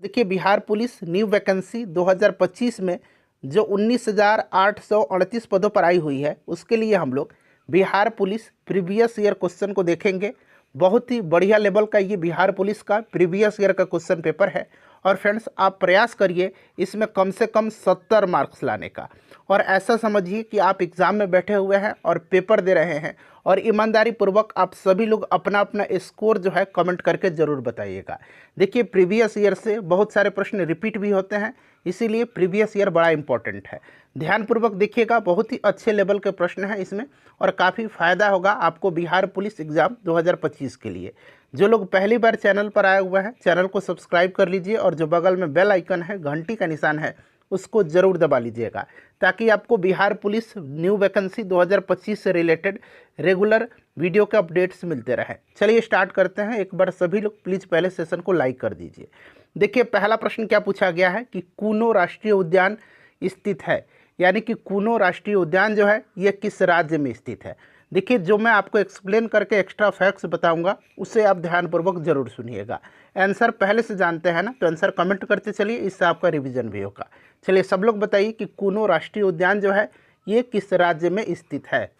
देखिए, Bihar police new vacancy 2025 में जो 19,838 पदों पर आई हुई है, उसके लिए हम लोग Bihar police previous year question को देखेंगे। बहुत ही बढ़िया लेवल का ये बिहार पुलिस का प्रीवियस ईयर का क्वेश्चन पेपर है। और फ्रेंड्स, आप प्रयास करिए इसमें कम से कम 70 मार्क्स लाने का। और ऐसा समझिए कि आप एग्ज़ाम में बैठे हुए हैं और पेपर दे रहे हैं, और ईमानदारी पूर्वक आप सभी लोग अपना अपना स्कोर जो है कमेंट करके ज़रूर बताइएगा। देखिए, प्रीवियस ईयर से बहुत सारे प्रश्न रिपीट भी होते हैं, इसीलिए प्रीवियस ईयर बड़ा इंपॉर्टेंट है। ध्यानपूर्वक देखिएगा, बहुत ही अच्छे लेवल के प्रश्न हैं इसमें, और काफ़ी फ़ायदा होगा आपको बिहार पुलिस एग्ज़ाम 2025 के लिए। जो लोग पहली बार चैनल पर आए हुए हैं, चैनल को सब्सक्राइब कर लीजिए, और जो बगल में बेल आइकन है, घंटी का निशान है, उसको ज़रूर दबा लीजिएगा, ताकि आपको बिहार पुलिस न्यू वैकेंसी 2025 से रिलेटेड रेगुलर वीडियो के अपडेट्स मिलते रहें। चलिए स्टार्ट करते हैं। एक बार सभी लोग प्लीज़ पहले सेशन को लाइक कर दीजिए। देखिए, पहला प्रश्न क्या पूछा गया है कि कूनो राष्ट्रीय उद्यान स्थित है, यानी कि कूनो राष्ट्रीय उद्यान जो है ये किस राज्य में स्थित है। देखिए, जो मैं आपको एक्सप्लेन करके एक्स्ट्रा फैक्ट्स बताऊंगा उसे आप ध्यानपूर्वक जरूर सुनिएगा। आंसर पहले से जानते हैं ना, तो आंसर कमेंट करते चलिए, इससे आपका रिवीजन भी होगा। चलिए सब लोग बताइए कि कूनो राष्ट्रीय उद्यान जो है ये किस राज्य में स्थित है।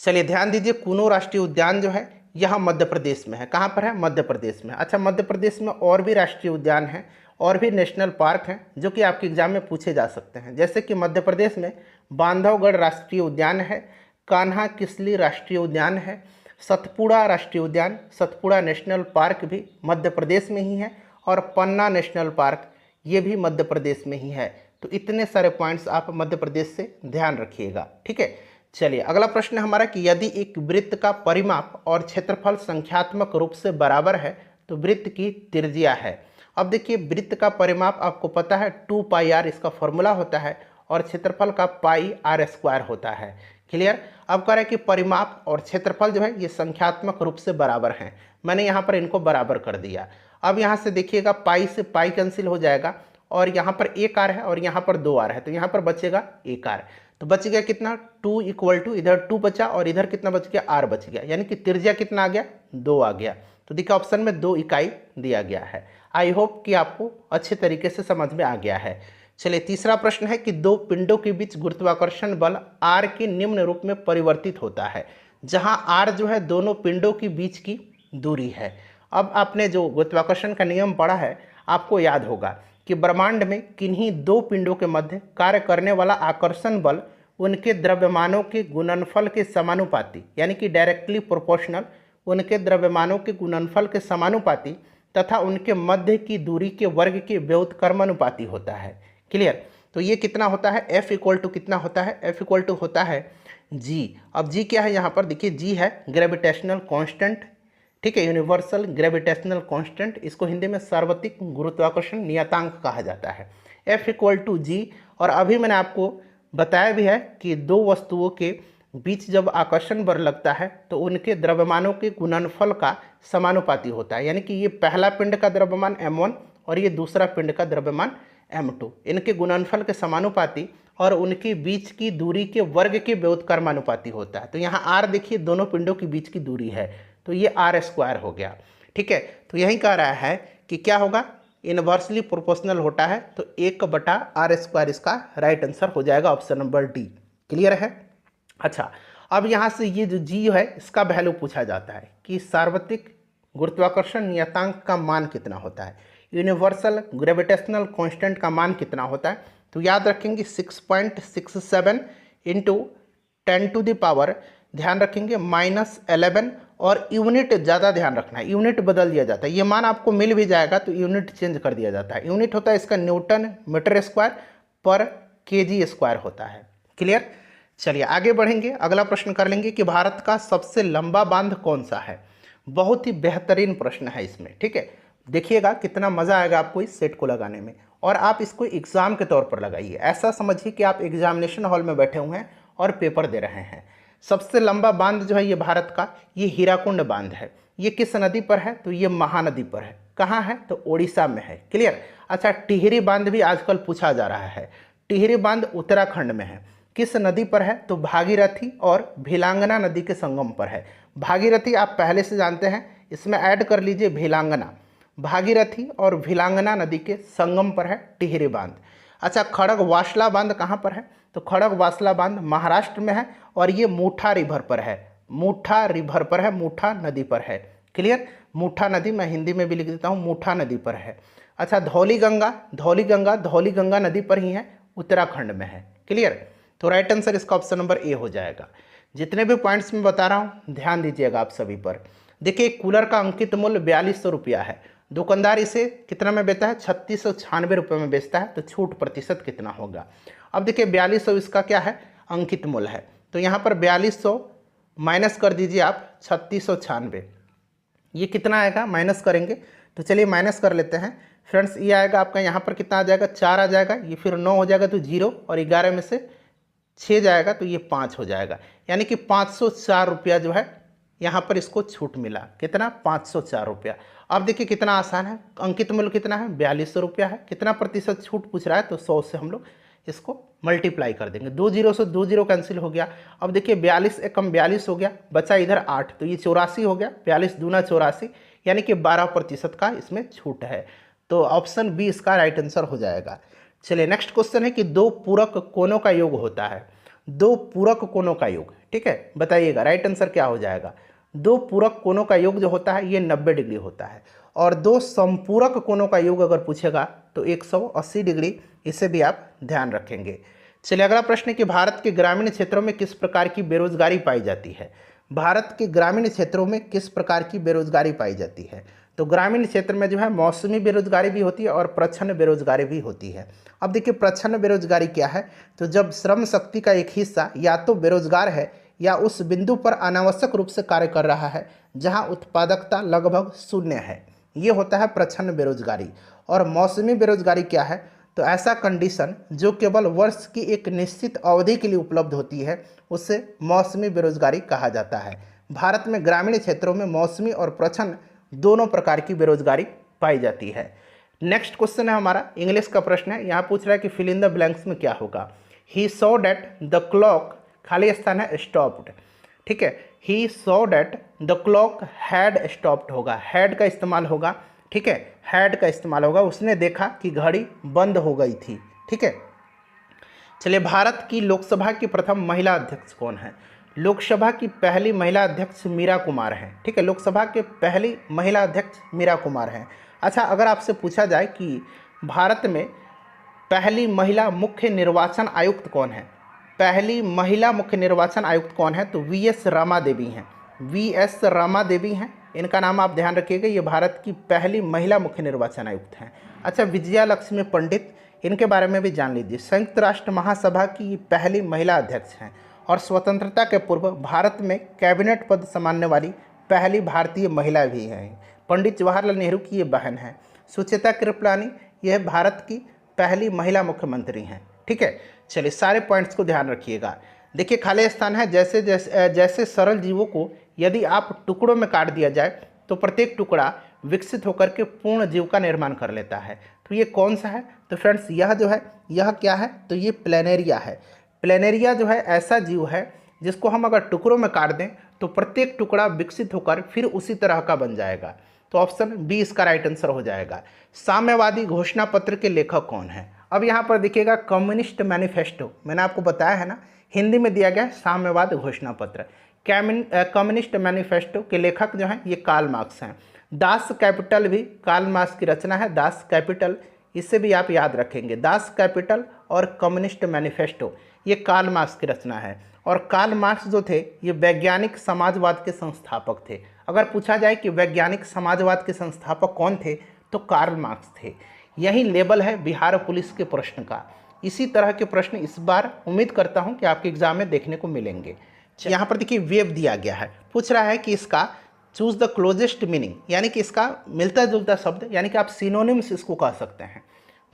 चलिए ध्यान दीजिए, कूनो राष्ट्रीय उद्यान जो है यह मध्य प्रदेश में है। कहाँ पर है? मध्य प्रदेश में। अच्छा, मध्य प्रदेश में और भी राष्ट्रीय उद्यान हैं और भी नेशनल पार्क हैं जो कि आपके एग्जाम में पूछे जा सकते हैं। जैसे कि मध्य प्रदेश में बांधवगढ़ राष्ट्रीय उद्यान है, कान्हा किसली राष्ट्रीय उद्यान है, सतपुड़ा राष्ट्रीय उद्यान, सतपुड़ा नेशनल पार्क भी मध्य प्रदेश में ही है, और पन्ना नेशनल पार्क ये भी मध्य प्रदेश में ही है। तो इतने सारे पॉइंट्स आप मध्य प्रदेश से ध्यान रखिएगा, ठीक है। चलिए अगला प्रश्न हमारा कि यदि एक वृत्त का परिमाप और क्षेत्रफल संख्यात्मक रूप से बराबर है तो वृत्त की त्रिज्या है। अब देखिए, वृत्त का परिमाप आपको पता है 2πr इसका फॉर्मूला होता है, और क्षेत्रफल का πr² होता है। क्लियर? अब कह रहे हैं कि परिमाप और क्षेत्रफल जो है ये संख्यात्मक रूप से बराबर हैं। मैंने यहाँ पर इनको बराबर कर दिया। अब यहाँ से देखिएगा, पाई से पाई कैंसिल हो जाएगा, और यहाँ पर 1r है और यहाँ पर 2r है, तो यहाँ पर बचेगा 1r। तो बच गया कितना? 2 = इधर 2 बचा और इधर कितना बच गया? r बच गया, यानी कि त्रिज्या कितना आ गया? 2 आ गया। तो देखिए ऑप्शन में 2 इकाई दिया गया है। आई होप कि आपको अच्छे तरीके से समझ में आ गया है। चलिए तीसरा प्रश्न है कि दो पिंडों के बीच गुरुत्वाकर्षण बल r के निम्न रूप में परिवर्तित होता है, जहां r जो है दोनों पिंडों के बीच की दूरी है। अब आपने जो गुरुत्वाकर्षण का नियम पढ़ा है, आपको याद होगा कि ब्रह्मांड में किन्हीं दो पिंडों के मध्य कार्य करने वाला आकर्षण बल उनके द्रव्यमानों के गुणनफल के समानुपाती, यानी कि डायरेक्टली प्रोपोर्शनल, उनके द्रव्यमानों के गुणनफल के समानुपाती तथा उनके मध्य की दूरी के वर्ग के व्युत्क्रमानुपाती होता है। क्लियर? तो ये कितना होता है? F = कितना होता है? F = होता है G। अब G क्या है? यहाँ पर देखिए, G है ग्रेविटेशनल कांस्टेंट, ठीक है, यूनिवर्सल ग्रेविटेशनल कांस्टेंट। इसको हिंदी में सार्वत्रिक गुरुत्वाकर्षण नियतांक कहा जाता है। F = G। और अभी मैंने आपको बताया भी है कि दो वस्तुओं के बीच जब आकर्षण बल लगता है तो उनके द्रव्यमानों के गुणनफल का समानुपाती होता है, यानी कि ये पहला पिंड का द्रव्यमान m1 और ये दूसरा पिंड का द्रव्यमान m2, इनके गुणनफल के समानुपाती और उनके बीच की दूरी के वर्ग के व्युत्क्रमानुपाती होता है। तो यहाँ r देखिए दोनों पिंडों के बीच की दूरी है, तो ये r² हो गया, ठीक है। तो यही कह रहा है कि क्या होगा? इनवर्सली प्रोपोर्शनल होता है, तो 1/r² इसका राइट आंसर हो जाएगा, ऑप्शन नंबर डी। क्लियर है? अच्छा, अब यहाँ से ये जो जी है इसका वैल्यू पूछा जाता है कि सार्वत्रिक गुरुत्वाकर्षण नियतांक का मान कितना होता है, यूनिवर्सल ग्रेविटेशनल कांस्टेंट का मान कितना होता है। तो याद रखेंगे 6.67 × 10⁻, ध्यान रखेंगे -11, और यूनिट ज़्यादा ध्यान रखना है, यूनिट बदल दिया जाता है। ये मान आपको मिल भी जाएगा तो यूनिट चेंज कर दिया जाता है। यूनिट होता है इसका न्यूटन मीटर स्क्वायर पर kg² होता है। क्लियर? चलिए आगे बढ़ेंगे, अगला प्रश्न कर लेंगे कि भारत का सबसे लंबा बांध कौन सा है। बहुत ही बेहतरीन प्रश्न है इसमें, ठीक है। देखिएगा कितना मज़ा आएगा आपको इस सेट को लगाने में, और आप इसको एग्ज़ाम के तौर पर लगाइए। ऐसा समझिए कि आप एग्जामिनेशन हॉल में बैठे हुए हैं और पेपर दे रहे हैं। सबसे लंबा बांध जो है ये भारत का, ये हीराकुंड बांध है। ये किस नदी पर है? तो ये महानदी पर है। कहाँ है? तो उड़ीसा में है। क्लियर? अच्छा, टिहरी बांध भी आजकल पूछा जा रहा है। टिहरी बांध उत्तराखंड में है। किस नदी पर है? तो भागीरथी और भिलांगना नदी के संगम पर है। भागीरथी आप पहले से जानते हैं, इसमें ऐड कर लीजिए भिलांगना। भागीरथी और भिलांगना नदी के संगम पर है टिहरी बांध। अच्छा, खड़गवासला बांध कहाँ पर है? तो खड़गवासला बांध महाराष्ट्र में है और ये मूठा रिवर पर है, मूठा रिवर पर है, मूठा नदी पर है। क्लियर? मूठा नदी, मैं हिंदी में भी लिख देता हूँ, मूठा नदी पर है। अच्छा, धौली गंगा नदी पर ही है, उत्तराखंड में है। क्लियर? तो राइट आंसर इसका ऑप्शन नंबर ए हो जाएगा। जितने भी पॉइंट्स मैं बता रहा हूँ ध्यान दीजिएगा आप सभी पर। देखिए, कूलर का अंकित मूल्य 4200 रुपया है, दुकानदार इसे कितना में बेचता है? 3696 रुपये में बेचता है, तो छूट प्रतिशत कितना होगा? अब देखिए 4200 इसका क्या है? अंकित मूल्य है, तो यहाँ पर 4200 माइनस कर दीजिए आप 3696, ये कितना आएगा? माइनस करेंगे, तो चलिए माइनस कर लेते हैं फ्रेंड्स। ये आएगा आपका यहाँ पर कितना आ जाएगा? 4 आ जाएगा, ये फिर 9 हो जाएगा तो 0, और 11 में से 6 जाएगा तो ये 5 हो जाएगा, यानी कि 504 रुपया जो है यहाँ पर इसको छूट मिला। कितना? 504 रुपया। अब देखिए कितना आसान है, अंकित मूल्य कितना है? 4200 रुपया है। कितना प्रतिशत छूट पूछ रहा है? तो 100 से हम लोग इसको मल्टीप्लाई कर देंगे। 2 0 से 2 0 कैंसिल हो गया। अब देखिए 42 एकम 42 हो गया, बचा इधर 8, तो ये 84 हो गया। 42 दूना 84, यानी कि 12% का इसमें छूट है। तो ऑप्शन बी इसका राइट आंसर हो जाएगा। चलिए नेक्स्ट क्वेश्चन है कि दो पूरक कोणों का योग होता है। दो पूरक कोणों का योग, ठीक है, बताइएगा राइट आंसर क्या हो जाएगा? दो पूरक कोणों का योग जो होता है ये 90 डिग्री होता है, और दो संपूरक कोणों का योग अगर पूछेगा तो 180 डिग्री, इसे भी आप ध्यान रखेंगे। चलिए अगला प्रश्न है कि भारत के ग्रामीण क्षेत्रों में किस प्रकार की बेरोजगारी पाई जाती है? भारत के ग्रामीण क्षेत्रों में किस प्रकार की बेरोजगारी पाई जाती है? तो ग्रामीण क्षेत्र में जो है मौसमी बेरोजगारी भी होती है और प्रच्छन्न बेरोजगारी भी होती है। अब देखिए प्रच्छन्न बेरोजगारी क्या है? तो जब श्रम शक्ति का एक हिस्सा या तो बेरोजगार है या उस बिंदु पर अनावश्यक रूप से कार्य कर रहा है जहां उत्पादकता लगभग शून्य है, ये होता है प्रच्छन्न बेरोजगारी। और मौसमी बेरोजगारी क्या है? तो ऐसा कंडीशन जो केवल वर्ष की एक निश्चित अवधि के लिए उपलब्ध होती है उसे मौसमी बेरोजगारी कहा जाता है। भारत में ग्रामीण क्षेत्रों में मौसमी और प्रच्छन्न दोनों प्रकार की बेरोजगारी पाई जाती है। नेक्स्ट क्वेश्चन है हमारा, इंग्लिश का प्रश्न है। यहाँ पूछ रहा है कि फिल इन द ब्लैंक्स में क्या होगा? He saw that the clock, खाली स्थान है, स्टॉप्ड, ठीक है। He saw that the clock had stopped होगा, हैड का इस्तेमाल होगा, ठीक है, हैड का इस्तेमाल होगा। उसने देखा कि घड़ी बंद हो गई थी, ठीक है। चलिए भारत की लोकसभा की प्रथम महिला अध्यक्ष कौन है? लोकसभा की पहली महिला अध्यक्ष मीरा कुमार हैं, ठीक है, लोकसभा के पहली महिला अध्यक्ष मीरा कुमार हैं। अच्छा, अगर आपसे पूछा जाए कि भारत में पहली महिला मुख्य निर्वाचन आयुक्त कौन है? पहली महिला मुख्य निर्वाचन आयुक्त कौन है? तो वीएस रामा देवी हैं, वीएस रामा देवी हैं, इनका नाम आप ध्यान रखिएगा। ये भारत की पहली महिला मुख्य निर्वाचन आयुक्त हैं। अच्छा, विजया लक्ष्मी पंडित, इनके बारे में भी जान लीजिए। संयुक्त राष्ट्र महासभा की पहली महिला अध्यक्ष हैं और स्वतंत्रता के पूर्व भारत में कैबिनेट पद संभालने वाली पहली भारतीय महिला भी हैं। पंडित जवाहरलाल नेहरू की ये बहन है। सुचेता कृपलानी, यह भारत की पहली महिला मुख्यमंत्री हैं, ठीक है। चलिए सारे पॉइंट्स को ध्यान रखिएगा। देखिए खाली स्थान है, जैसे सरल जीवों को यदि आप टुकड़ों में काट दिया जाए तो प्रत्येक टुकड़ा विकसित होकर के पूर्ण जीव का निर्माण कर लेता है। तो ये कौन सा है? तो फ्रेंड्स यह जो है, यह क्या है? तो ये प्लेनेरिया है। प्लेनेरिया जो है ऐसा जीव है जिसको हम अगर टुकड़ों में काट दें तो प्रत्येक टुकड़ा विकसित होकर फिर उसी तरह का बन जाएगा। तो ऑप्शन बी इसका राइट आंसर हो जाएगा। साम्यवादी घोषणा पत्र के लेखक कौन है? अब यहाँ पर देखिएगा कम्युनिस्ट मैनिफेस्टो, मैंने आपको बताया है ना, हिंदी में दिया गया साम्यवाद घोषणा पत्र। कम्युनिस्ट मैनिफेस्टो के लेखक जो हैं ये कार्ल मार्क्स हैं। दास कैपिटल भी कार्ल मार्क्स की रचना है, दास कैपिटल, इससे भी आप याद रखेंगे। दास कैपिटल और कम्युनिस्ट मैनिफेस्टो ये कार्ल मार्क्स की रचना है। और कार्ल मार्क्स जो थे ये वैज्ञानिक समाजवाद के संस्थापक थे। अगर पूछा जाए कि वैज्ञानिक समाजवाद के संस्थापक कौन थे तो कार्ल मार्क्स थे। यही लेबल है बिहार पुलिस के प्रश्न का। इसी तरह के प्रश्न इस बार उम्मीद करता हूं कि आपके एग्जाम में देखने को मिलेंगे। यहाँ पर देखिए वेब दिया गया है, पूछ रहा है कि इसका चूज द क्लोजेस्ट मीनिंग, यानी कि इसका मिलता जुलता शब्द, यानी कि आप सिनोनिम्स इसको कह सकते हैं।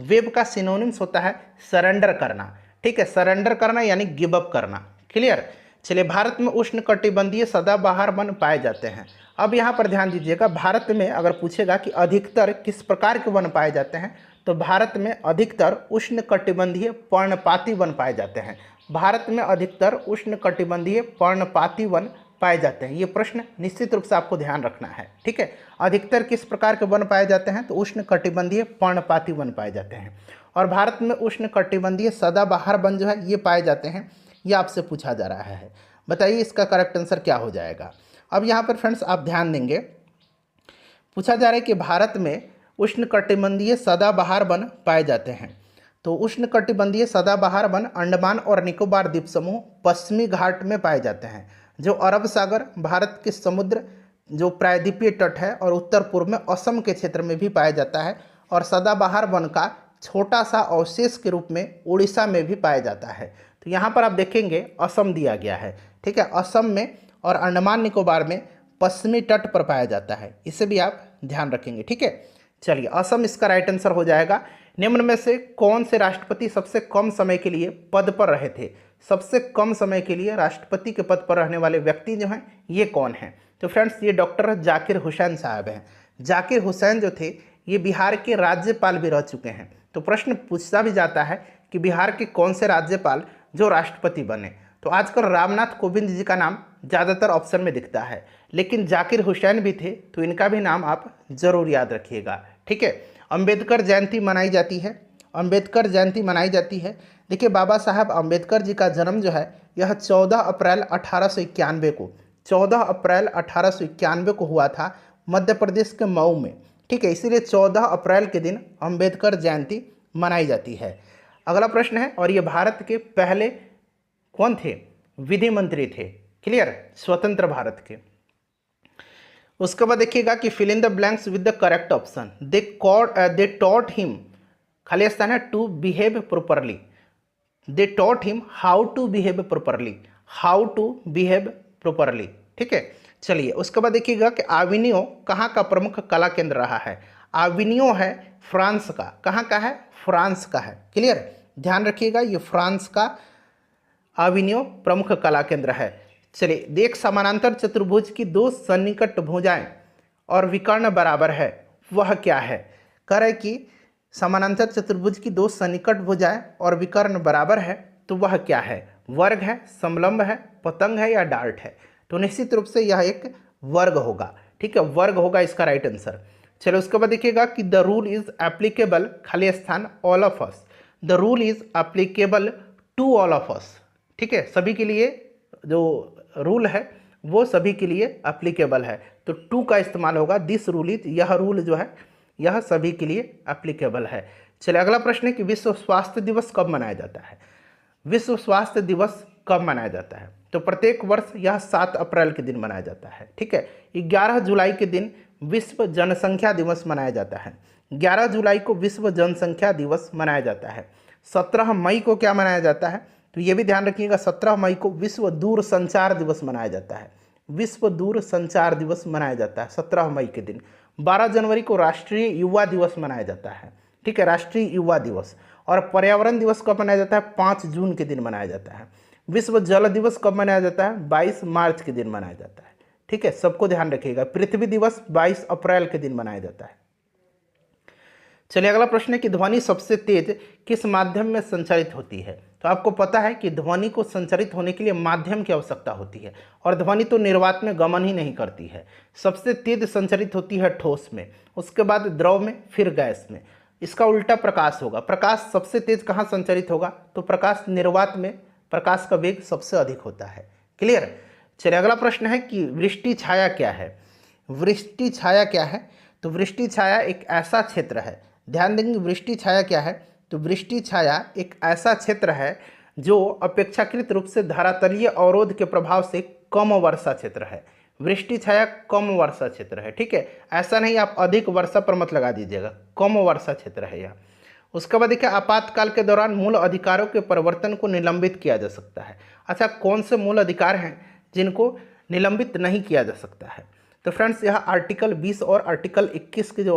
वेब का सिनोनिम्स होता है सरेंडर करना, ठीक है, सरेंडर करना यानी गिव अप करना। क्लियर? चलिए भारत में उष्णकटिबंधीय सदाबहार वन पाए जाते हैं। अब यहाँ पर ध्यान दीजिएगा, भारत में अगर पूछेगा कि अधिकतर किस प्रकार के वन पाए जाते हैं तो भारत में अधिकतर उष्णकटिबंधीय पर्णपाती वन पाए जाते हैं। भारत में अधिकतर उष्णकटिबंधीय पर्णपाती वन पाए जाते हैं? ये प्रश्न निश्चित रूप से आपको ध्यान रखना है, ठीक है। अधिकतर किस प्रकार के वन पाए जाते हैं? तो उष्ण कटिबंधीय पर्णपाती वन पाए जाते हैं। और भारत में उष्ण कटिबंधीय सदाबहार वन जो है ये पाए जाते हैं, ये आपसे पूछा जा रहा है। बताइए इसका करेक्ट आंसर क्या हो जाएगा। अब यहाँ पर फ्रेंड्स आप ध्यान देंगे, पूछा जा रहा है कि भारत में उष्णकटिबंधीय सदाबहार वन पाए जाते हैं। तो उष्णकटिबंधीय सदाबहार वन अंडमान और निकोबार द्वीप समूह पश्चिमी घाट में पाए जाते हैं, जो अरब सागर, भारत के समुद्र जो प्रायद्वीपीय तट है और उत्तर पूर्व में असम के क्षेत्र में भी पाया जाता है। और सदाबहार वन का छोटा सा अवशेष के रूप में उड़ीसा में भी पाया जाता है। तो यहाँ पर आप देखेंगे असम दिया गया है, ठीक है। असम में और अंडमान निकोबार में पश्चिमी तट पर पाया जाता है, इसे भी आप ध्यान रखेंगे, ठीक है। चलिए असम इसका राइट आंसर हो जाएगा। निम्न में से कौन से राष्ट्रपति सबसे कम समय के लिए पद पर रहे थे? सबसे कम समय के लिए राष्ट्रपति के पद पर रहने वाले व्यक्ति जो हैं ये कौन हैं? तो फ्रेंड्स ये डॉक्टर जाकिर हुसैन साहब हैं। जाकिर हुसैन जो थे ये बिहार के राज्यपाल भी रह चुके हैं। तो प्रश्न पूछा भी जाता है कि बिहार के कौन से राज्यपाल जो राष्ट्रपति बने? तो आजकल रामनाथ कोविंद जी का नाम ज़्यादातर ऑप्शन में दिखता है, लेकिन जाकिर हुसैन भी थे, तो इनका भी नाम आप जरूर याद रखिएगा, ठीक है। अंबेडकर जयंती मनाई जाती है, अंबेडकर जयंती मनाई जाती है। देखिए बाबा साहब अंबेडकर जी का जन्म जो है यह 14 अप्रैल 1891 को 14 अप्रैल 1891 को हुआ था मध्य प्रदेश के मऊ में, ठीक है। इसीलिए 14 अप्रैल के दिन अंबेडकर जयंती मनाई जाती है। अगला प्रश्न है, और ये भारत के पहले कौन थे? विधि मंत्री थे, क्लियर, स्वतंत्र भारत के। उसके बाद देखिएगा कि fill in the blanks with the correct option. They taught him, खाली स्थान है, to behave properly. They taught him how to behave properly, how to behave properly, ठीक है। चलिए उसके बाद देखिएगा कि आविनियो कहाँ का प्रमुख कला केंद्र रहा है? आविनियो है फ्रांस का, कहाँ का है? फ्रांस का है, क्लियर, ध्यान रखिएगा ये फ्रांस का आविनियो प्रमुख कला केंद्र है। चलिए देख समानांतर चतुर्भुज की दो सन्निकट भुजाएं और विकर्ण बराबर है, वह क्या है? कह रहे कि समानांतर चतुर्भुज की दो सन्निकट भुजाएं और विकर्ण बराबर है, तो वह क्या है? वर्ग है, समलंब है, पतंग है या डार्ट है? तो निश्चित रूप से यह एक वर्ग होगा, ठीक है, वर्ग होगा इसका राइट आंसर। चलो उसके बाद देखिएगा कि द रूल इज एप्लीकेबल, खाली स्थान, all of us. The rule is applicable to all of us, ठीक है, सभी के लिए जो रूल है वो सभी के लिए एप्लीकेबल है, तो टू का इस्तेमाल होगा। दिस रूल इज, यह रूल जो है यह सभी के लिए एप्लीकेबल है। चलिए अगला प्रश्न है कि विश्व स्वास्थ्य दिवस कब मनाया जाता है? विश्व स्वास्थ्य दिवस कब मनाया जाता है? तो प्रत्येक वर्ष यह 7 अप्रैल के दिन मनाया जाता है, ठीक है। 11 जुलाई के दिन विश्व जनसंख्या दिवस मनाया जाता है। 11 जुलाई को विश्व जनसंख्या दिवस मनाया जाता है। 17 मई को क्या मनाया जाता है? तो ये भी ध्यान रखिएगा 17 मई को विश्व दूर संचार दिवस मनाया जाता है। विश्व दूर संचार दिवस मनाया जाता है 17 मई के दिन। 12 जनवरी को राष्ट्रीय युवा दिवस मनाया जाता है, ठीक है, राष्ट्रीय युवा दिवस। और पर्यावरण दिवस कब मनाया जाता है? 5 जून के दिन मनाया जाता है। विश्व जल दिवस कब मनाया जाता है? 22 मार्च के दिन मनाया जाता है, ठीक है, सबको ध्यान रखिएगा। पृथ्वी दिवस 22 अप्रैल के दिन मनाया जाता है। चलिए अगला प्रश्न है कि ध्वनि सबसे तेज किस माध्यम में संचारित होती है? तो आपको पता है कि ध्वनि को संचारित होने के लिए माध्यम की आवश्यकता होती है, और ध्वनि तो निर्वात में गमन ही नहीं करती है। सबसे तेज संचारित होती है ठोस में, उसके बाद द्रव में, फिर गैस में। इसका उल्टा प्रकाश होगा। प्रकाश सबसे तेज कहाँ संचारित होगा? तो प्रकाश निर्वात में प्रकाश का वेग सबसे अधिक होता है, क्लियर। चलिए अगला प्रश्न है कि वृष्टि छाया क्या है? वृष्टि छाया क्या है? तो वृष्टि छाया एक ऐसा क्षेत्र है, ध्यान देंगे वृष्टि छाया क्या है? तो वृष्टि छाया एक ऐसा क्षेत्र है जो अपेक्षाकृत रूप से धरातलीय अवरोध के प्रभाव से कम वर्षा क्षेत्र है। वृष्टि छाया कम वर्षा क्षेत्र है, ठीक है, ऐसा नहीं आप अधिक वर्षा पर मत लगा दीजिएगा, कम वर्षा क्षेत्र है यह। उसके बाद देखिए आपातकाल के दौरान मूल अधिकारों के परिवर्तन को निलंबित किया जा सकता है। अच्छा, कौन से मूल अधिकार हैं जिनको निलंबित नहीं किया जा सकता है? तो फ्रेंड्स यह आर्टिकल 20 और आर्टिकल 21 के जो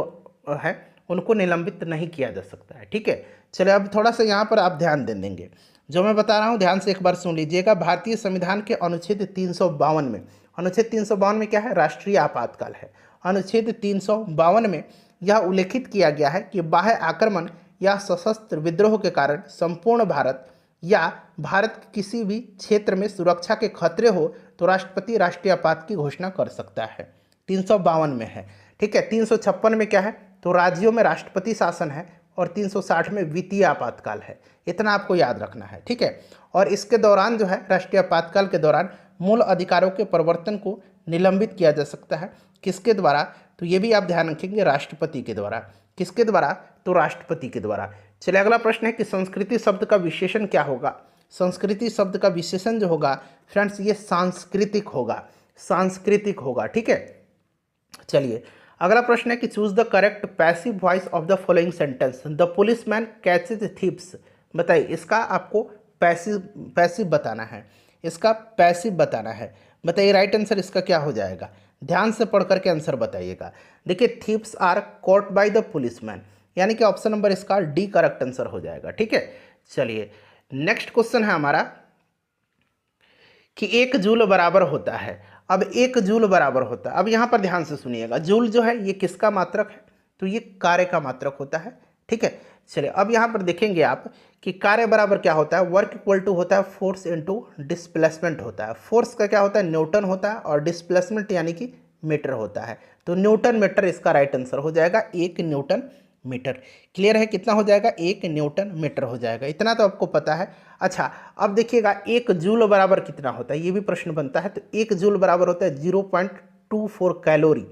है उनको निलंबित नहीं किया जा सकता है, ठीक है। चलिए अब थोड़ा सा यहाँ पर आप ध्यान दे देंगे, जो मैं बता रहा हूँ ध्यान से एक बार सुन लीजिएगा। भारतीय संविधान के अनुच्छेद 352 में, अनुच्छेद 352 में क्या है? राष्ट्रीय आपातकाल है। अनुच्छेद 352 में यह उल्लेखित किया गया है कि बाह्य आक्रमण या सशस्त्र विद्रोह के कारण संपूर्ण भारत या भारत के किसी भी क्षेत्र में सुरक्षा के खतरे हो तो राष्ट्रपति राष्ट्रीय आपात की घोषणा कर सकता है। 352 में है, ठीक है। 356 में क्या है, तो राज्यों में राष्ट्रपति शासन है, और 360 में वित्तीय आपातकाल है। इतना आपको याद रखना है, ठीक है। और इसके दौरान जो है, राष्ट्रीय आपातकाल के दौरान मूल अधिकारों के परिवर्तन को निलंबित किया जा सकता है। किसके द्वारा, तो ये भी आप ध्यान रखेंगे, राष्ट्रपति के द्वारा। किसके द्वारा, तो राष्ट्रपति के द्वारा। चलिए अगला प्रश्न है कि संस्कृति शब्द का विशेषण क्या होगा। संस्कृति शब्द का विशेषण जो होगा फ्रेंड्स, ये सांस्कृतिक होगा, सांस्कृतिक होगा, ठीक है। चलिए अगला प्रश्न है कि choose the correct passive voice of the following sentence. The policeman catches thieves. बताइए, इसका आपको पैसिव बताना है, इसका पैसिव बताना है। बताइए राइट आंसर इसका क्या हो जाएगा, ध्यान से पढ़ करके आंसर बताइएगा। देखिए, thieves are caught by the policeman, यानी कि ऑप्शन नंबर इसका डी करेक्ट आंसर हो जाएगा, ठीक है। चलिए नेक्स्ट क्वेश्चन है हमारा कि 1 जूल बराबर होता है। अब 1 जूल बराबर होता है, अब यहाँ पर ध्यान से सुनिएगा, जूल जो है ये किसका मात्रक है, तो ये कार्य का मात्रक होता है, ठीक है। चलिए अब यहाँ पर देखेंगे आप कि कार्य बराबर क्या होता है, वर्क इक्वल टू होता है फोर्स इनटू डिस्प्लेसमेंट होता है। फोर्स का क्या होता है, न्यूटन होता है, और डिस्प्लेसमेंट यानी कि मीटर होता है। तो न्यूटन मीटर इसका राइट आंसर हो जाएगा, 1 न्यूटन मीटर। क्लियर है, कितना हो जाएगा, 1 न्यूटन मीटर हो जाएगा। इतना तो आपको पता है। अच्छा अब देखिएगा 1 जूल बराबर कितना होता है, ये भी प्रश्न बनता है। तो 1 जूल बराबर होता है 0.24 कैलोरी,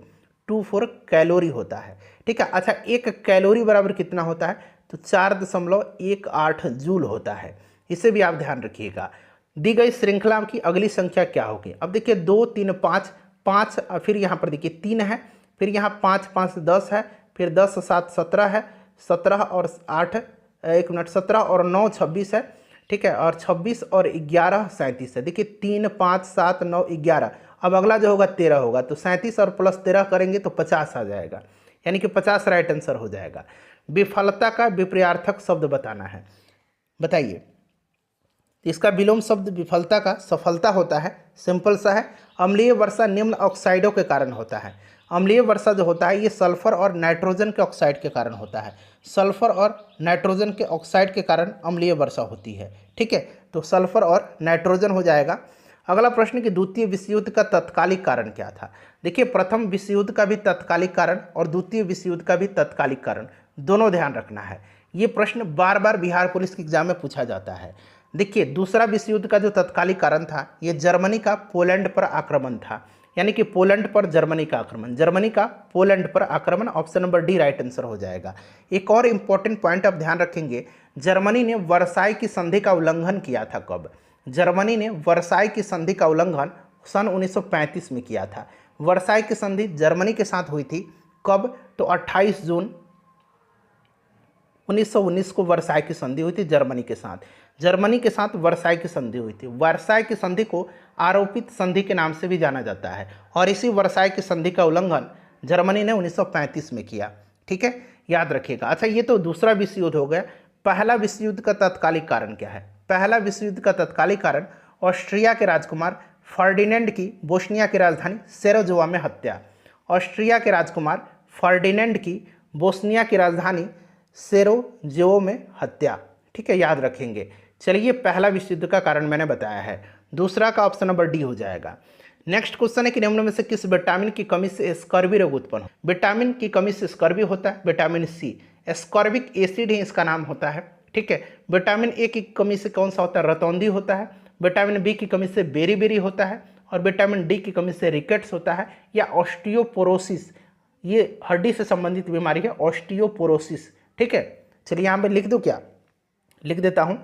24 कैलोरी होता है, ठीक है। अच्छा 1 कैलोरी बराबर कितना होता है, तो 4.18 जूल होता है। इसे भी आप ध्यान रखिएगा। दी गई श्रृंखला की अगली संख्या क्या होगी। अब देखिए 2 3 5 5, फिर यहाँ पर देखिए 3 है, फिर यहाँ 5 5 10 है, फिर 10 7 17 है, 17 और 8 एक मिनट 17 और 9 26 है, ठीक है। और 26 और 11 37 है। देखिए 3 5 7 9 11। अब अगला जो होगा 13 होगा, तो 37 और प्लस 13 करेंगे तो 50 आ जाएगा, यानी कि 50 राइट आंसर हो जाएगा। विफलता का विपरीतार्थक शब्द बताना है। बताइए, इसका विलोम शब्द विफलता का सफलता होता है, सिंपल सा है। अम्लीय वर्षा निम्न ऑक्साइडों के कारण होता है। अम्लीय वर्षा जो होता है ये सल्फर और नाइट्रोजन के ऑक्साइड के कारण होता है। सल्फर और नाइट्रोजन के ऑक्साइड के कारण अम्लीय वर्षा होती है, ठीक है। तो सल्फर और नाइट्रोजन हो जाएगा। अगला प्रश्न कि द्वितीय विश्व युद्ध का तत्कालिक कारण क्या था। देखिए प्रथम विश्व युद्ध का भी तत्कालिक कारण और द्वितीय विश्व युद्ध का भी तत्कालिक कारण, दोनों ध्यान रखना है। ये प्रश्न बार बार बिहार पुलिस के एग्जाम में पूछा जाता है। देखिए दूसरा विश्व युद्ध का जो तत्कालिक कारण था, ये जर्मनी का पोलैंड पर आक्रमण था, यानी कि पोलैंड पर जर्मनी का आक्रमण, जर्मनी का पोलैंड पर आक्रमण। Option number D right answer हो जाएगा। एक और इंपॉर्टेंट पॉइंट आप ध्यान रखेंगे, जर्मनी ने वर्साई की संधि का उल्लंघन किया था। कब, जर्मनी ने वर्साई की संधि का उल्लंघन सन 1935 में किया था। वर्साई की संधि जर्मनी के साथ हुई थी, कब, तो 28 जून 1919 को वर्साई की संधि हुई थी जर्मनी के साथ। जर्मनी के साथ वर्साई की संधि हुई थी। वर्साई की संधि को आरोपित संधि के नाम से भी जाना जाता है, और इसी वर्साई की संधि का उल्लंघन जर्मनी ने 1935 में किया, ठीक है, याद रखिएगा। अच्छा ये तो दूसरा विश्व युद्ध हो गया। पहला विश्व युद्ध का तत्कालिक कारण क्या है। पहला विश्व युद्ध का तत्कालिक कारण ऑस्ट्रिया के राजकुमार फर्डिनेंड की बोस्निया की राजधानी सेराजेवो में हत्या। ऑस्ट्रिया के राजकुमार फर्डिनेंड की बोस्निया की राजधानी सेराजेवो में हत्या, ठीक है, याद रखेंगे। चलिए पहला विश्व युद्ध का कारण मैंने बताया है, दूसरा का ऑप्शन नंबर डी हो जाएगा। नेक्स्ट क्वेश्चन है कि निम्न में से किस विटामिन की कमी से स्कर्वी रोग उत्पन्न हो। विटामिन की कमी से स्कर्वी होता है विटामिन सी, स्कॉर्बिक एसिड ही इसका नाम होता है, ठीक है। विटामिन ए की कमी से कौन सा होता है, रतौंधी होता है। विटामिन बी की कमी से बेरी होता है, और विटामिन डी की कमी से रिकेट्स होता है, या ऑस्टियोपोरोसिस, ये हड्डी से संबंधित बीमारी है, ऑस्टियोपोरोसिस, ठीक है। चलिए यहाँ पे लिख दूँ, क्या लिख देता हूँ,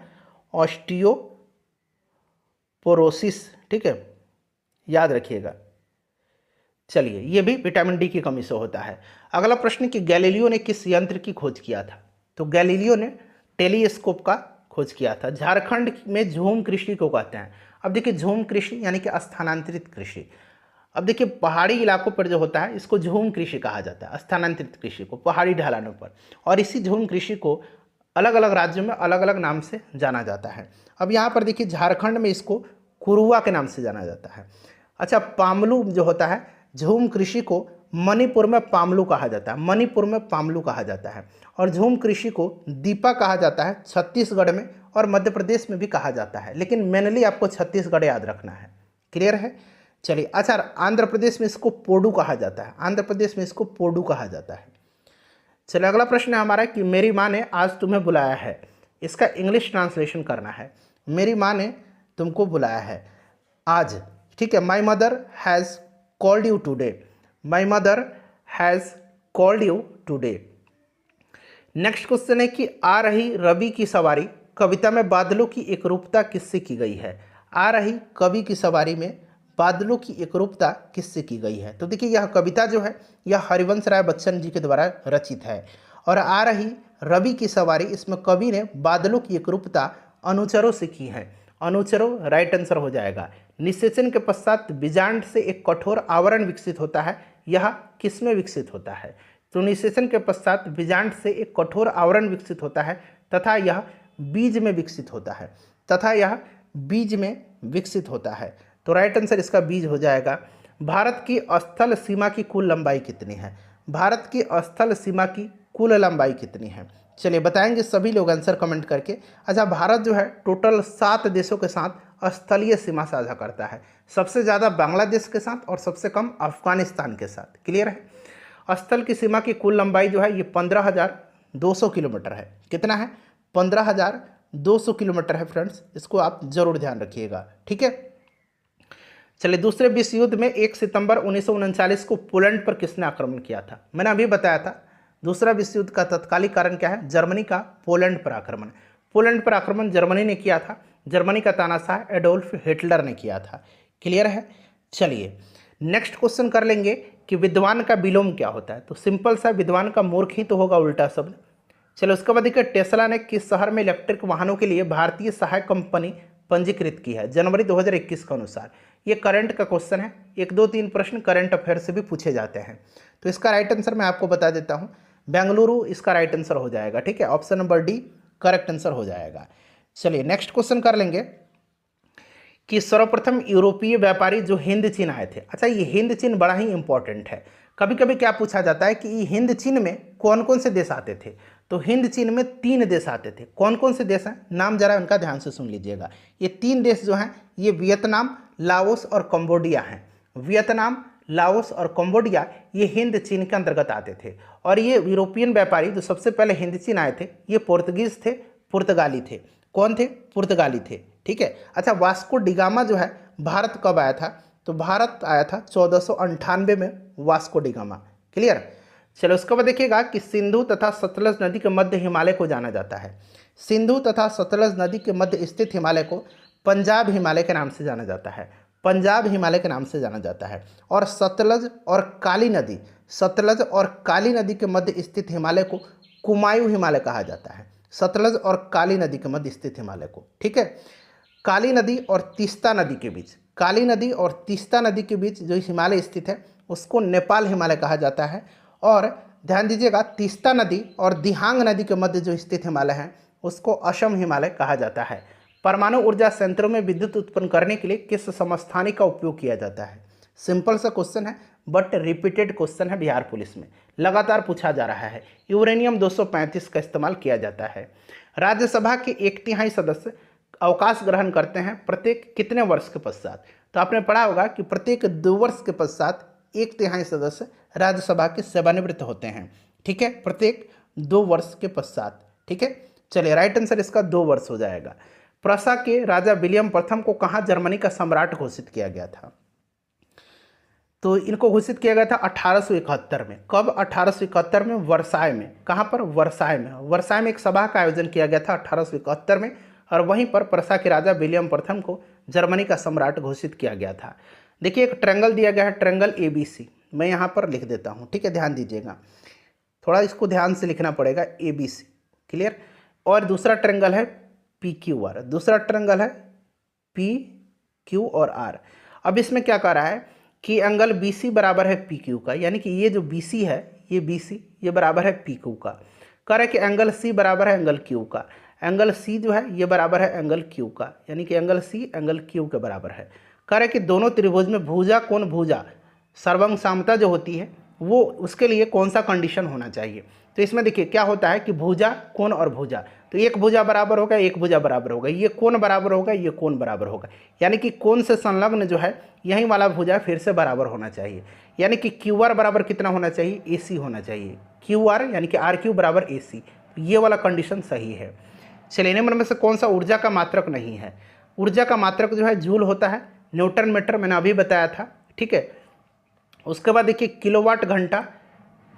ऑस्टियोपोरोसिस, ठीक है, याद रखिएगा। चलिए ये भी विटामिन डी की कमी से होता है। अगला प्रश्न कि गैलीलियो ने किस यंत्र की खोज किया था। तो गैलीलियो ने टेलीस्कोप का खोज किया था। झारखंड में झूम कृषि को कहते हैं। अब देखिए झूम कृषि यानी कि स्थानांतरित कृषि। अब देखिए पहाड़ी इलाकों पर जो होता है इसको झूम कृषि कहा जाता है, स्थानांतरित कृषि को, पहाड़ी ढलानों पर। और इसी झूम कृषि को अलग अलग राज्यों में अलग अलग नाम से जाना जाता है। अब यहाँ पर देखिए झारखंड में इसको कुरुआ के नाम से जाना जाता है। अच्छा पामलू जो होता है, झूम कृषि को मणिपुर में पामलू कहा जाता है, मणिपुर में पामलू कहा जाता है। और झूम कृषि को दीपा कहा जाता है छत्तीसगढ़ में और मध्य प्रदेश में भी कहा जाता है, लेकिन मेनली आपको छत्तीसगढ़ याद रखना है। क्लियर है। चलिए, अच्छा, आंध्र प्रदेश में इसको पोडू कहा जाता है, आंध्र प्रदेश में इसको पोडू कहा जाता है। चलिए, अगला प्रश्न है हमारा कि मेरी माँ ने आज तुम्हें बुलाया है, इसका इंग्लिश ट्रांसलेशन करना है। मेरी माँ ने तुमको बुलाया है आज, ठीक है। My mother has called you today, my mother has called you today. Next question है कि आ रही रवि की सवारी कविता में बादलों की एकरूपता किससे की गई है। आ रही कवि की सवारी में बादलों की एकरूपता किससे की गई है। तो देखिए, यह कविता जो है यह हरिवंश राय बच्चन जी के द्वारा रचित है। और आ रही रवि की सवारी, इसमें कवि ने बादलों की एकरूपता अनुचरों से की है। अनुचरों राइट आंसर हो जाएगा। निषेचन के पश्चात बीजांड से एक कठोर आवरण विकसित होता है, यह किसमें विकसित होता है। तो निषेचन के पश्चात बीजांड से एक कठोर आवरण विकसित होता है तथा यह बीज में विकसित होता है, तथा यह बीज में विकसित होता है। तो राइट आंसर इसका बीज हो जाएगा। भारत की स्थल सीमा की कुल लंबाई कितनी है। भारत की स्थल सीमा की कुल लंबाई कितनी है, चलिए बताएंगे सभी लोग आंसर कमेंट करके। अच्छा, भारत जो है टोटल 7 देशों के साथ स्थलीय सीमा साझा करता है, सबसे ज़्यादा बांग्लादेश के साथ और सबसे कम अफगानिस्तान के साथ। क्लियर है। स्थल की सीमा की कुल लंबाई जो है ये 15,200 किलोमीटर है। कितना है, 15,200 किलोमीटर है फ्रेंड्स, इसको आप जरूर ध्यान रखिएगा, ठीक है। चलिए, दूसरे विश्व युद्ध में 1 सितंबर 1939 को पोलैंड पर किसने आक्रमण किया था। मैंने अभी बताया था दूसरा विश्व युद्ध का तत्कालिक कारण क्या है, जर्मनी का पोलैंड पर आक्रमण। पोलैंड पर आक्रमण जर्मनी ने किया था, जर्मनी का तानाशाह एडोल्फ हिटलर ने किया था। क्लियर है। चलिए, नेक्स्ट क्वेश्चन कर लेंगे कि विद्वान का विलोम क्या होता है। तो सिंपल सा, विद्वान का मूर्ख ही तो होगा उल्टा शब्द। चलो, उसके बाद देखिए, टेस्ला ने किस शहर में इलेक्ट्रिक वाहनों के लिए भारतीय सहायक कंपनी पंजीकृत की है, जनवरी 2021 के अनुसार। ये करंट का क्वेश्चन है, 1, 2, 3 प्रश्न करंट अफेयर से भी पूछे जाते हैं। तो इसका राइट आंसर मैं आपको बता देता हूँ, बेंगलुरु इसका राइट आंसर हो जाएगा, ठीक है। Option number D correct answer हो जाएगा। चलिए, नेक्स्ट क्वेश्चन कर लेंगे कि सर्वप्रथम यूरोपीय व्यापारी जो हिंद चीन आए थे। अच्छा, ये हिंद चीन बड़ा ही इंपॉर्टेंट है। कभी कभी क्या पूछा जाता है कि ये हिंद चीन में कौन कौन से देश आते थे। तो हिंद चीन में 3 देश आते थे। कौन कौन से देश हैं, नाम जरा उनका ध्यान से सुन लीजिएगा। ये 3 देश जो हैं ये वियतनाम, लाओस और कंबोडिया हैं। वियतनाम, लाओस और कंबोडिया ये हिंद चीन के अंतर्गत आते थे। और ये यूरोपियन व्यापारी जो सबसे पहले हिंद चीन आए थे ये पोर्तुगीज थे, पुर्तगाली थे। कौन थे, पुर्तगाली थे, ठीक है। अच्छा, वास्को डिगामा जो है भारत कब आया था। तो भारत आया था 1498 में वास्को डिगामा। क्लियर। चलो, उसके बाद देखिएगा कि सिंधु तथा सतलज नदी के मध्य हिमालय को जाना जाता है। सिंधु तथा सतलज नदी के मध्य स्थित हिमालय को पंजाब हिमालय के नाम से जाना जाता है। पंजाब हिमालय के नाम से जाना जाता है। और सतलज और काली नदी, सतलज और काली नदी के मध्य स्थित हिमालय को कुमायूं हिमालय कहा जाता है। सतलज और काली नदी के मध्य स्थित हिमालय को, ठीक है। काली नदी और तीस्ता नदी के बीच, काली नदी और तीस्ता नदी के बीच जो हिमालय स्थित है उसको नेपाल हिमालय कहा जाता है। और ध्यान दीजिएगा, तीस्ता नदी और दिहांग नदी के मध्य जो स्थित हिमालय है उसको असम हिमालय कहा जाता है। परमाणु ऊर्जा संयंत्रों में विद्युत उत्पन्न करने के लिए किस समस्थानिक का उपयोग किया जाता है। सिंपल सा क्वेश्चन है बट रिपीटेड क्वेश्चन है, बिहार पुलिस में लगातार पूछा जा रहा है। यूरेनियम 235 का इस्तेमाल किया जाता है। राज्यसभा के 1/3 सदस्य अवकाश ग्रहण करते हैं प्रत्येक कितने वर्ष के पश्चात। तो आपने पढ़ा होगा कि प्रत्येक 2 वर्ष के पश्चात 1/3 सदस्य राज्यसभा के सेवानिवृत्त होते हैं, ठीक है, प्रत्येक 2 वर्ष के पश्चात, ठीक है। चलिए, राइट आंसर इसका 2 वर्ष हो जाएगा। प्रसा के राजा विलियम प्रथम को कहाँ जर्मनी का सम्राट घोषित किया गया था। तो इनको घोषित किया गया था 1871 में। कब, 1871 में वर्साय में। कहाँ पर, वर्साय में। वर्साय में एक सभा का आयोजन किया गया था 1871 में, और वहीं पर प्रसा के राजा विलियम प्रथम को जर्मनी का सम्राट घोषित किया गया था। देखिए, एक ट्रायंगल दिया गया है, ट्रायंगल ABC, मैं यहाँ पर लिख देता हूँ, ठीक है, ध्यान दीजिएगा, थोड़ा इसको ध्यान से लिखना पड़ेगा, ABC। क्लियर। और दूसरा ट्रायंगल है PQR, दूसरा ट्रायंगल है PQ और R। अब इसमें क्या कर रहा है कि एंगल BC बराबर है PQ का, यानी कि ये जो BC है ये BC ये बराबर है PQ का। कह रहा है कि एंगल C बराबर है एंगल Q का। एंगल C जो है ये बराबर है एंगल Q का, यानी कि एंगल C एंगल Q के बराबर है। कह रहा है कि दोनों त्रिभुज में भुजा कोण भुजा सर्वांग सामता जो होती है वो उसके लिए कौन सा कंडीशन होना चाहिए। तो इसमें देखिए क्या होता है कि भुजा, कोण और भुजा, तो एक भुजा बराबर होगा, एक भुजा बराबर होगा, ये कोण बराबर होगा, ये कोण बराबर होगा, यानी कि कोण से संलग्न जो है यही वाला भुजा फिर से बराबर होना चाहिए, यानी कि क्यू आर बराबर कितना होना चाहिए, ए सी होना चाहिए, क्यू आर यानी कि आर क्यू बराबर ए सी, ये वाला कंडीशन सही है। चलिए निम्न में से कौन सा ऊर्जा का मात्रक नहीं है। ऊर्जा का मात्रक जो है जूल होता है, न्यूटन मीटर मैंने अभी बताया था, ठीक है। उसके बाद देखिए किलोवाट घंटा,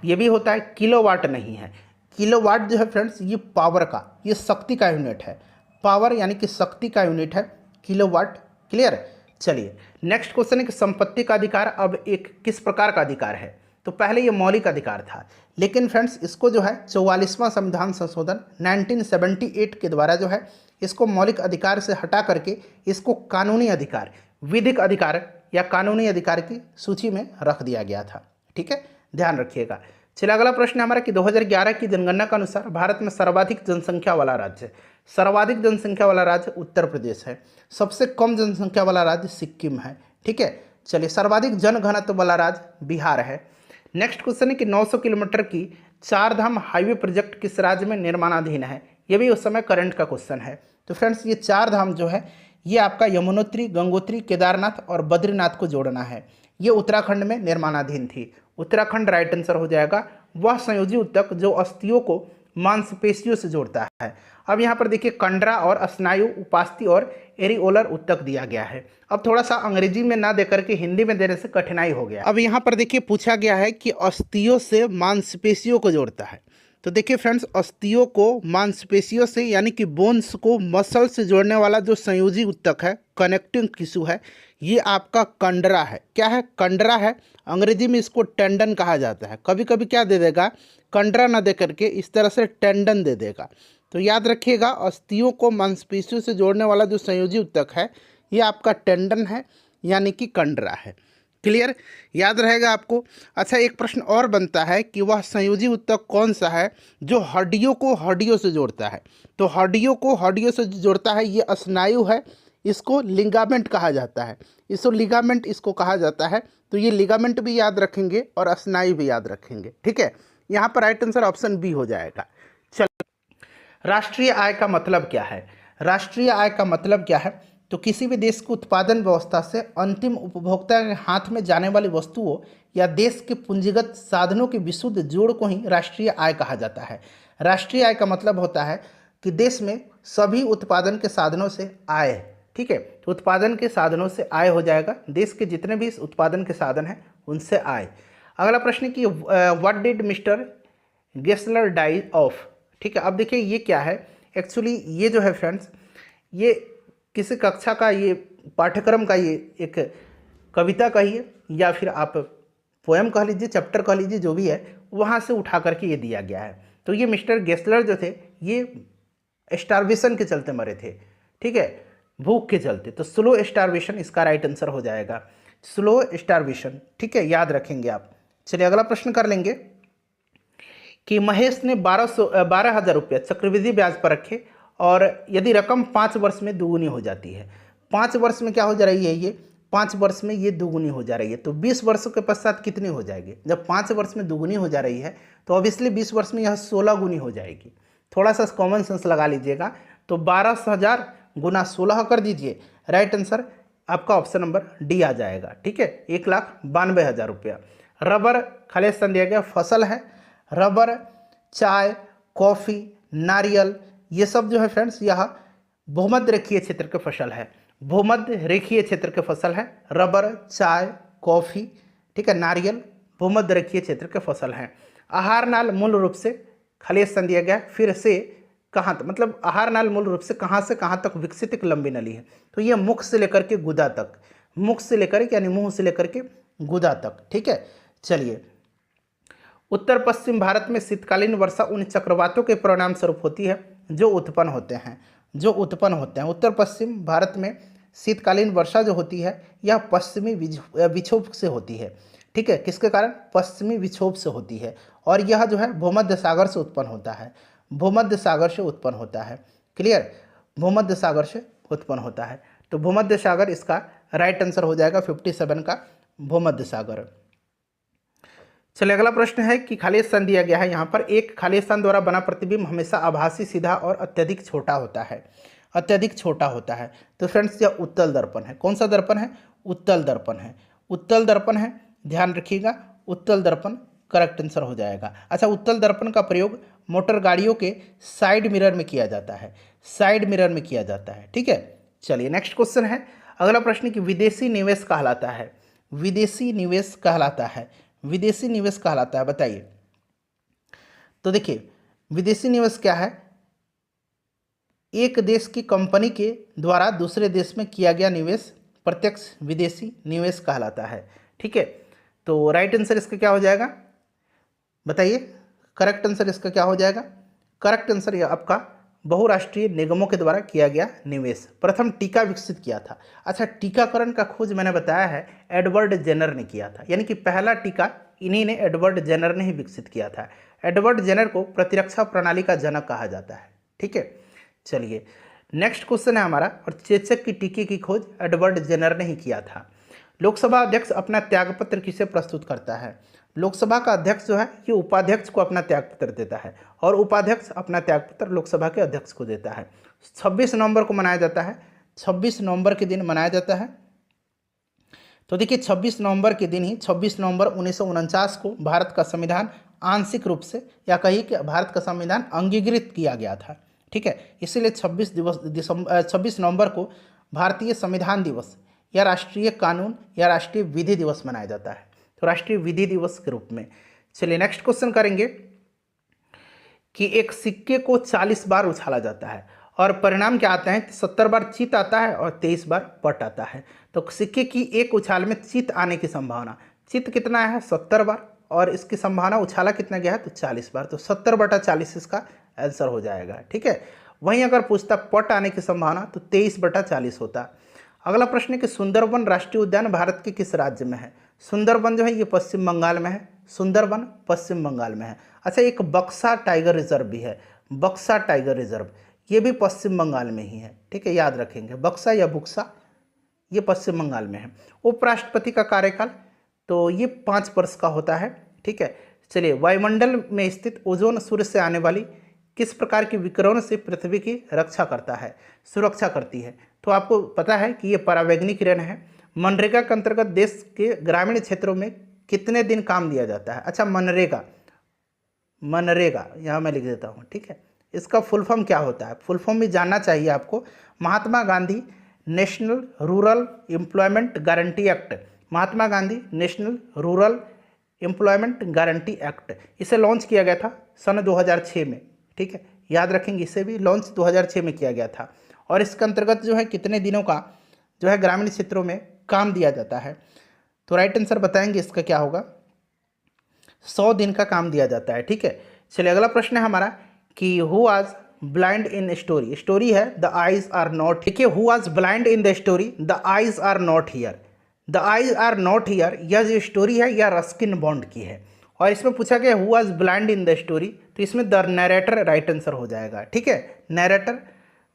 ये भी होता है, किलोवाट नहीं है। किलोवाट जो है फ्रेंड्स ये पावर का, ये शक्ति का यूनिट है, पावर यानी कि शक्ति का यूनिट है किलोवाट। क्लियर। चलिए नेक्स्ट क्वेश्चन है कि संपत्ति का अधिकार अब एक किस प्रकार का अधिकार है। तो पहले ये मौलिक अधिकार था, लेकिन फ्रेंड्स इसको जो है 44वां संविधान संशोधन 1978 के द्वारा जो है इसको मौलिक अधिकार से हटा करके इसको कानूनी अधिकार, विधिक अधिकार या कानूनी अधिकार की सूची में रख दिया गया था। ठीक है, ध्यान रखिएगा। चलिए अगला प्रश्न है हमारा कि 2011 की जनगणना के अनुसार भारत में सर्वाधिक जनसंख्या वाला राज्य, सर्वाधिक जनसंख्या वाला राज्य उत्तर प्रदेश है, सबसे कम जनसंख्या वाला राज्य सिक्किम है। ठीक है, चलिए सर्वाधिक जनघनत्व वाला राज्य बिहार है। नेक्स्ट क्वेश्चन है कि 900 किलोमीटर की चार धाम हाईवे प्रोजेक्ट किस राज्य में निर्माणाधीन है। ये भी उस समय करंट का क्वेश्चन है। तो फ्रेंड्स ये चार धाम जो है ये आपका यमुनोत्री, गंगोत्री, केदारनाथ और बद्रीनाथ को जोड़ना है। ये उत्तराखंड में निर्माणाधीन थी। उत्तराखंड राइट आंसर हो जाएगा। वह संयोजी ऊतक जो अस्थियों को मांसपेशियों से जोड़ता है। अब यहाँ पर देखिए कंडरा और स्नायु, उपास्थि और एरिओलर ऊतक दिया गया है। अब थोड़ा सा अंग्रेजी में ना देकर के हिंदी में देने से कठिनाई हो गया। अब यहाँ पर देखिए पूछा गया है कि अस्थियों से मांसपेशियों को जोड़ता है। तो देखिए फ्रेंड्स अस्थियों को मांसपेशियों से यानी कि बोन्स को मसल से जोड़ने वाला जो संयोजी ऊतक है, कनेक्टिंग टिश्यू है, ये आपका कंडरा है। क्या है? कंडरा है। अंग्रेजी में इसको टेंडन कहा जाता है। कभी कभी क्या दे देगा, कंडरा ना दे करके इस तरह से टेंडन दे देगा। तो याद रखिएगा अस्थियों को मांसपेशियों से जोड़ने वाला जो संयोजी ऊतक है ये आपका टेंडन है यानी कि कंडरा है। क्लियर, याद रहेगा आपको। अच्छा एक प्रश्न और बनता है कि वह संयोजी ऊतक कौन सा है जो हड्डियों को हड्डियों से जोड़ता है। तो हड्डियों को हड्डियों से जोड़ता है ये स्नायु है, इसको लिगामेंट कहा जाता है, इसको लिगामेंट इसको कहा जाता है। तो ये लिगामेंट भी याद रखेंगे और स्नायु भी याद रखेंगे। ठीक है, यहाँ पर राइट आंसर ऑप्शन बी हो जाएगा। चलो राष्ट्रीय आय का मतलब क्या है। राष्ट्रीय आय का मतलब क्या है, तो किसी भी देश की उत्पादन व्यवस्था से अंतिम उपभोक्ता के हाथ में जाने वाली वस्तुओं या देश के पूंजीगत साधनों के विशुद्ध जोड़ को ही राष्ट्रीय आय कहा जाता है। राष्ट्रीय आय का मतलब होता है कि देश में सभी उत्पादन के साधनों से आय। ठीक है, तो उत्पादन के साधनों से आय हो जाएगा, देश के जितने भी उत्पादन के साधन हैं उनसे आय। अगला प्रश्न कि what did Mister Gessler die of. ठीक है, अब देखिए ये क्या है, एक्चुअली ये जो है फ्रेंड्स ये किसी कक्षा का ये पाठ्यक्रम का ये एक कविता कहिए या फिर आप पोएम कह लीजिए, चैप्टर कह लीजिए, जो भी है वहाँ से उठा करके ये दिया गया है। तो ये मिस्टर गेस्लर जो थे ये स्टारवेशन के चलते मरे थे। ठीक है, भूख के चलते। तो स्लो स्टारवेशन इसका राइट आंसर हो जाएगा, स्लो स्टारवेशन। ठीक है, याद रखेंगे आप। चलिए अगला प्रश्न कर लेंगे कि महेश ने 12,000 रुपये चक्रवृद्धि ब्याज पर रखे और यदि रकम 5 वर्ष में दुगुनी हो जाती है। 5 वर्ष में क्या हो जा रही है, ये 5 वर्ष में ये दुगुनी हो जा रही है। तो 20 वर्षों के पश्चात कितनी हो जाएगी। जब 5 वर्ष में दुगुनी हो जा रही है तो ऑब्वियसली 20 वर्ष में यह 16 गुनी हो जाएगी। थोड़ा सा कॉमन सेंस लगा लीजिएगा। तो 12,000 गुना 16 कर दीजिए, राइट आंसर आपका ऑप्शन नंबर डी आ जाएगा। ठीक है, 1,92,000 रुपया। रबर खाली स्थान दिया गया, फसल है। रबर, चाय, कॉफ़ी, नारियल, ये सब जो है फ्रेंड्स यह भूमध्य रेखीय क्षेत्र के फसल है। भूमध्य रेखीय क्षेत्र के फसल है रबर, चाय, कॉफ़ी, ठीक है, नारियल भूमध्य रेखीय क्षेत्र के फसल हैं। आहार नाल मूल रूप से खाली स्थान दिया गया, फिर से कहाँ तक, मतलब आहार नाल मूल रूप से कहाँ तक विकसित एक लंबी नली है। तो ये मुख से लेकर के गुदा तक, मुख से लेकर के यानी मुंह से लेकर के गुदा तक। ठीक है, चलिए उत्तर पश्चिम भारत में शीतकालीन वर्षा उन चक्रवातों के परिणाम स्वरूप होती है जो उत्पन्न होते हैं। उत्तर पश्चिम भारत में शीतकालीन वर्षा जो होती है यह पश्चिमी विक्षोभ से होती है। ठीक है, किसके कारण? पश्चिमी विक्षोभ से होती है और यह जो है भूमध्य सागर से उत्पन्न होता है। भूमध्य सागर से उत्पन्न होता है। क्लियर, भूमध्य सागर से उत्पन्न होता है। तो भूमध्य सागर इसका राइट आंसर हो जाएगा 57 का, भूमध्य सागर। चलिए अगला प्रश्न है कि खाली स्थान दिया गया है यहाँ पर, एक खाली स्थान द्वारा बना प्रतिबिंब हमेशा आभासी, सीधा और अत्यधिक छोटा होता है। अत्यधिक छोटा होता है। तो फ्रेंड्स यह उत्तल दर्पण है। कौन सा दर्पण है? उत्तल दर्पण है। उत्तल दर्पण है, ध्यान रखिएगा, उत्तल दर्पण करेक्ट आंसर हो जाएगा। अच्छा, उत्तल दर्पण का प्रयोग मोटर गाड़ियों के साइड मिरर में किया जाता है। साइड मिरर में किया जाता है। ठीक है, चलिए नेक्स्ट क्वेश्चन है। अगला प्रश्न कि विदेशी निवेश कहलाता है। विदेशी निवेश कहलाता है। विदेशी निवेश कहलाता है, बताइए। तो देखिए विदेशी निवेश क्या है? एक देश की कंपनी के द्वारा दूसरे देश में किया गया निवेश प्रत्यक्ष विदेशी निवेश कहलाता है। ठीक है, तो राइट आंसर इसका क्या हो जाएगा, बताइए। करेक्ट आंसर इसका क्या हो जाएगा? करेक्ट आंसर ये आपका बहुराष्ट्रीय निगमों के द्वारा किया गया निवेश। प्रथम टीका विकसित किया था। अच्छा, टीकाकरण का खोज मैंने बताया है एडवर्ड जेनर ने किया था, यानी कि पहला टीका इन्हीं ने, एडवर्ड जेनर ने ही विकसित किया था। एडवर्ड जेनर को प्रतिरक्षा प्रणाली का जनक कहा जाता है। ठीक है, चलिए नेक्स्ट क्वेश्चन है हमारा, और चेचक की टीके की खोज एडवर्ड जेनर ने ही किया था। लोकसभा अध्यक्ष अपना त्यागपत्र किसे प्रस्तुत करता है? लोकसभा का अध्यक्ष जो है ये उपाध्यक्ष को अपना त्यागपत्र देता है, और उपाध्यक्ष अपना त्यागपत्र लोकसभा के अध्यक्ष को देता है। 26 नवंबर को मनाया जाता है। 26 नवंबर के दिन मनाया जाता है। तो देखिए 26 नवंबर के दिन ही, 26 नवंबर 1949 को भारत का संविधान आंशिक रूप से, या कहिए कि भारत का संविधान अंगीकृत किया गया था। ठीक है, इसीलिए 26 नवंबर को भारतीय संविधान दिवस या राष्ट्रीय कानून या राष्ट्रीय विधि दिवस मनाया जाता है, तो राष्ट्रीय विधि दिवस के रूप में। चलिए नेक्स्ट क्वेश्चन करेंगे कि एक सिक्के को 40 बार उछाला जाता है और परिणाम क्या आते हैं? 70 बार चित आता है और 23 बार पट आता है। तो सिक्के की एक उछाल में चित आने की संभावना, चित कितना है? 70 बार, और इसकी संभावना उछाला कितना गया है? तो 40 बार, तो 70/40 इसका आंसर हो जाएगा। ठीक है, वहीं अगर पूछता पट आने की संभावना तो 23/40 होता। अगला प्रश्न है कि सुंदरबन राष्ट्रीय उद्यान भारत के किस राज्य में है? सुंदरबन जो है ये पश्चिम बंगाल में है। सुंदरबन पश्चिम बंगाल में है। अच्छा, एक बक्सा टाइगर रिजर्व भी है। बक्सा टाइगर रिजर्व ये भी पश्चिम बंगाल में ही है। ठीक है, याद रखेंगे, बक्सा या बुक्सा ये पश्चिम बंगाल में है। उपराष्ट्रपति का कार्यकाल तो ये 5 वर्ष का होता है। ठीक है, चलिए वायुमंडल में स्थित ओजोन सूर्य से आने वाली किस प्रकार की विकिरण से पृथ्वी की रक्षा करता है? सुरक्षा करती है। तो आपको पता है कि ये परावैंगनिक किरण है। मनरेगा के अंतर्गत देश के ग्रामीण क्षेत्रों में कितने दिन काम दिया जाता है? अच्छा, मनरेगा, मनरेगा यहाँ मैं लिख देता हूँ। ठीक है, इसका फुल फॉर्म क्या होता है? फुल फॉर्म भी जानना चाहिए आपको। Mahatma Gandhi national rural employment guarantee act. Mahatma Gandhi national rural employment guarantee act, इसे लॉन्च किया गया था सन 2006 में। ठीक है, याद रखेंगे, इसे भी लॉन्च 2006 में किया गया था। और इसके अंतर्गत जो है कितने दिनों का जो है ग्रामीण क्षेत्रों में काम दिया जाता है? तो राइट आंसर बताएंगे इसका क्या होगा? 100 दिन का काम दिया जाता है। ठीक है, चलिए अगला प्रश्न है हमारा कि who was blind in story. Story है द आइज आर नॉट। ठीक है, who was blind in the story the eyes are not here. The eyes are not here, यह जो स्टोरी है यह रस्किन बॉन्ड की है, और इसमें पूछा गया who was blind in the story, तो इसमें द नैरेटर राइट आंसर हो जाएगा। ठीक है, narrator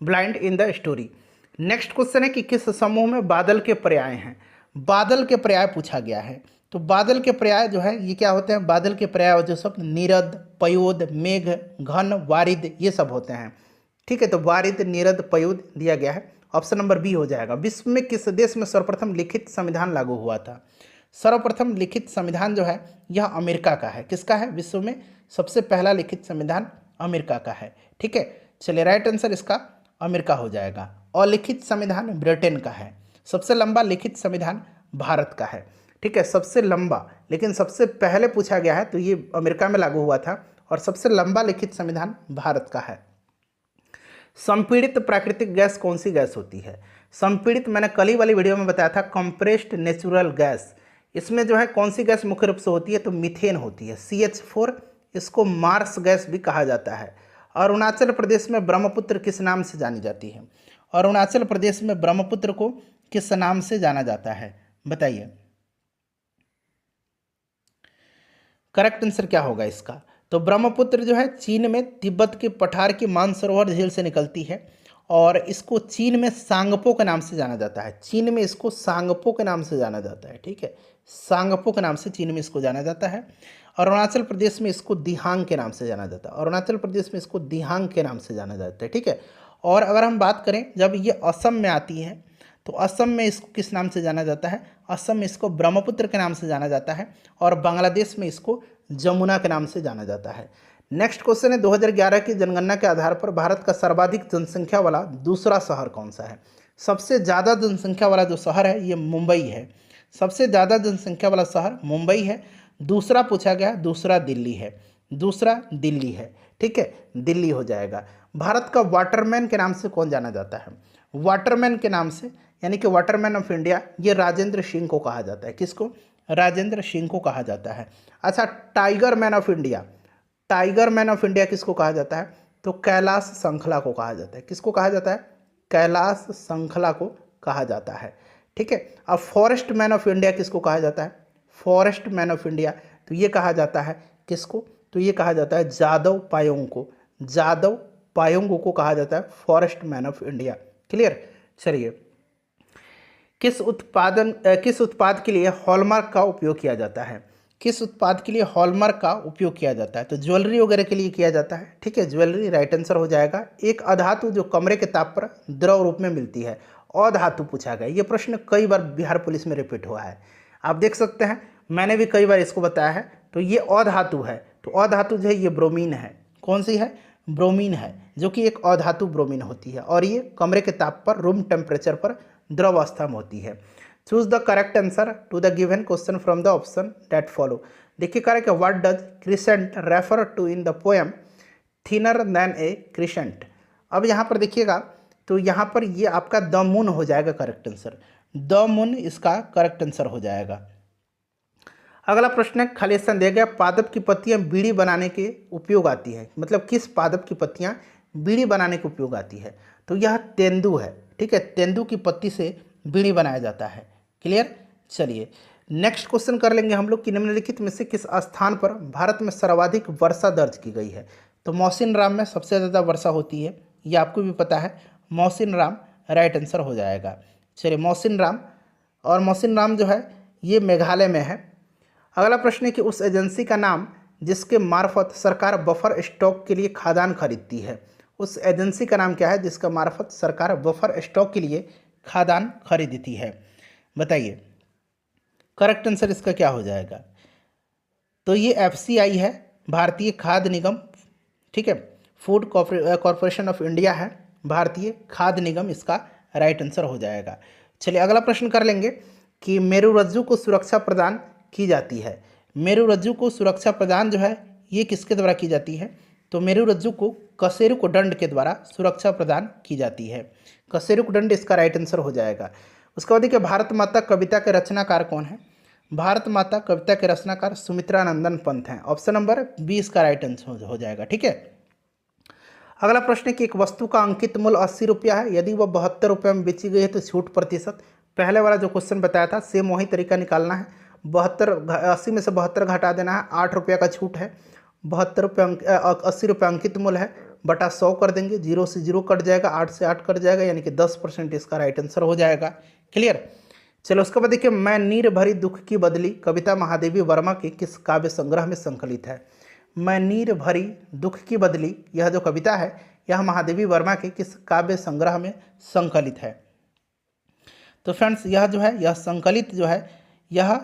blind in the story. Next question है कि किस समूह में बादल के पर्याय हैं? बादल के पर्याय पूछा गया है। तो बादल के पर्याय जो है ये क्या होते हैं? बादल के पर्याय जो शब्द नीरद, पयोद, मेघ, घन, वारिद ये सब होते हैं। ठीक है, तो वारिद, नीरद, पयोद दिया गया है। ऑप्शन नंबर बी हो जाएगा। विश्व में किस देश में सर्वप्रथम लिखित संविधान लागू हुआ था? सर्वप्रथम लिखित संविधान जो है यह अमेरिका का है। किसका है? विश्व में सबसे पहला लिखित संविधान अमेरिका का है। ठीक है, चलिए राइट आंसर इसका अमेरिका हो जाएगा। और लिखित संविधान ब्रिटेन का है। सबसे लंबा लिखित संविधान भारत का है। ठीक है, सबसे लंबा, लेकिन सबसे पहले पूछा गया है तो ये अमेरिका में लागू हुआ था, और सबसे लंबा लिखित संविधान भारत का है। संपीड़ित प्राकृतिक गैस कौन सी गैस होती है? संपीड़ित मैंने कल ही वाली वीडियो में बताया था, कंप्रेस्ड नेचुरल गैस। इसमें जो है कौन सी गैस मुख्य रूप से होती है? तो मीथेन होती है, CH4। इसको मार्स गैस भी कहा जाता है। अरुणाचल प्रदेश में ब्रह्मपुत्र किस नाम से जानी जाती है? अरुणाचल प्रदेश में ब्रह्मपुत्र को किस नाम से जाना जाता है? बताइए, करेक्ट आंसर क्या होगा इसका? तो ब्रह्मपुत्र जो है चीन में तिब्बत के पठार की मानसरोवर झील से निकलती है, और इसको चीन में सांगपो के नाम से जाना जाता है। चीन में इसको सांगपो के नाम से जाना जाता है। ठीक है, सांगपो के नाम से चीन में इसको जाना जाता है। अरुणाचल प्रदेश में इसको दिहांग के नाम से जाना जाता है, अरुणाचल प्रदेश में इसको दिहांग के नाम से जाना जाता है, ठीक है। और अगर हम बात करें जब ये असम में आती है तो असम में इसको किस नाम से जाना जाता है, असम में इसको ब्रह्मपुत्र के नाम से जाना जाता है, और बांग्लादेश में इसको जमुना के नाम से जाना जाता है। नेक्स्ट क्वेश्चन है 2011 की जनगणना के आधार पर भारत का सर्वाधिक जनसंख्या वाला दूसरा शहर कौन सा है। सबसे ज़्यादा जनसंख्या वाला जो शहर है ये मुंबई है, सबसे ज़्यादा जनसंख्या वाला शहर मुंबई है। दूसरा पूछा गया, दूसरा दिल्ली है, दूसरा दिल्ली है, ठीक है, दिल्ली हो जाएगा। भारत का वाटरमैन के नाम से कौन जाना जाता है, वाटरमैन के नाम से यानी कि वाटरमैन ऑफ इंडिया, ये राजेंद्र सिंह को कहा जाता है। किसको, राजेंद्र सिंह को कहा जाता है। अच्छा, tiger man of India, tiger man of India किसको कहा जाता है, तो कैलाश संखला को कहा जाता है। किसको कहा जाता है, कैलाश संखला को कहा जाता है, ठीक है। अब फॉरेस्ट मैन ऑफ इंडिया किसको कहा जाता है, फॉरेस्ट मैन ऑफ इंडिया, तो ये कहा जाता है किसको, तो ये कहा जाता है जादव पायोंग को, जादव पायोंग को कहा जाता है forest man of India. Clear. चलिए, किस उत्पाद के लिए हॉलमार्क का उपयोग किया जाता है, किस उत्पाद के लिए हॉलमार्क का उपयोग किया जाता है, तो ज्वेलरी वगैरह के लिए किया जाता है, ठीक है, ज्वेलरी राइट आंसर हो जाएगा। एक अधातु जो कमरे के ताप पर द्रव रूप में मिलती है, अधातु पूछा गया। ये प्रश्न कई बार बिहार पुलिस में रिपीट हुआ है, आप देख सकते हैं, मैंने भी कई बार इसको बताया है। तो ये अधातु है, तो अधातु जो है ये ब्रोमीन है। कौन सी है, ब्रोमीन है, जो कि एक अधातु ब्रोमीन होती है, और ये कमरे के ताप पर रूम टेम्परेचर पर द्रव अवस्था में होती है। Choose the correct answer to the given question from the option that follow. देखिए करेक्ट है, what does crescent refer to in the poem thinner than a crescent. अब यहाँ पर देखिएगा, तो यहाँ पर ये आपका द मून हो जाएगा करेक्ट आंसर, द मून इसका करेक्ट आंसर हो जाएगा। अगला प्रश्न है, खाली स्थान दिया गया, पादप की पत्तियां बीड़ी बनाने के उपयोग आती है, मतलब किस पादप की पत्तियां बीड़ी बनाने के उपयोग आती है, तो यह तेंदू है, ठीक है, तेंदू की पत्ती से बीड़ी बनाया जाता है। क्लियर। चलिए नेक्स्ट क्वेश्चन कर लेंगे हम लोग कि निम्नलिखित में से किस स्थान पर भारत में सर्वाधिक वर्षा दर्ज की गई है, तो मौसिन राम में सबसे ज़्यादा वर्षा होती है, ये आपको भी पता है, मौसिन राम राइट आंसर हो जाएगा। चलिए मौसिन राम, और मौसिन राम जो है ये मेघालय में है। अगला प्रश्न है कि उस एजेंसी का नाम जिसके मार्फत सरकार बफर स्टॉक के लिए खाद्यान्न खरीदती है, उस एजेंसी का नाम क्या है जिसका मार्फत सरकार बफर स्टॉक के लिए खाद्यान्न खरीदती है, बताइए करेक्ट आंसर इसका क्या हो जाएगा, तो ये FCI है, भारतीय खाद्य निगम, ठीक है, फूड कॉरपोरेशन ऑफ इंडिया है, भारतीय खाद्य निगम इसका राइट आंसर हो जाएगा। चलिए अगला प्रश्न कर लेंगे कि मेरुरज्जु को सुरक्षा प्रदान की जाती है, मेरुरज्जु को सुरक्षा प्रदान जो है ये किसके द्वारा की जाती है, तो मेरुरज्जु को कशेरुकदंड के द्वारा सुरक्षा प्रदान की जाती है, कशेरुकदंड इसका राइट आंसर हो जाएगा। उसके बाद देखिए भारत माता कविता के रचनाकार कौन है, भारत माता कविता के रचनाकार सुमित्रा नंदन पंत हैं, ऑप्शन नंबर बी इसका राइट आंसर हो जाएगा, ठीक है। अगला प्रश्न है कि एक वस्तु का अंकित मूल्य 80 रुपया है, यदि वह 72 रुपये में बेची गई है तो छूट प्रतिशत, पहले वाला जो क्वेश्चन बताया था सेम वही तरीका निकालना है, 80 में से 72 घटा देना है, 8 रुपये का छूट है, 80 रुपये अंकित मूल्य है, बटा 100 कर देंगे, 0 से 0 कट जाएगा, 8 से 8 कट जाएगा, यानी कि 10% इसका राइट आंसर हो जाएगा। क्लियर। चलो उसके बाद देखिए मैं नीर भरी दुख की बदली कविता महादेवी वर्मा के किस काव्य संग्रह में संकलित है, मैं नीर भरी दुख की बदली यह जो कविता है यह महादेवी वर्मा के किस काव्य संग्रह में संकलित है, तो फ्रेंड्स यह जो है यह संकलित जो है यह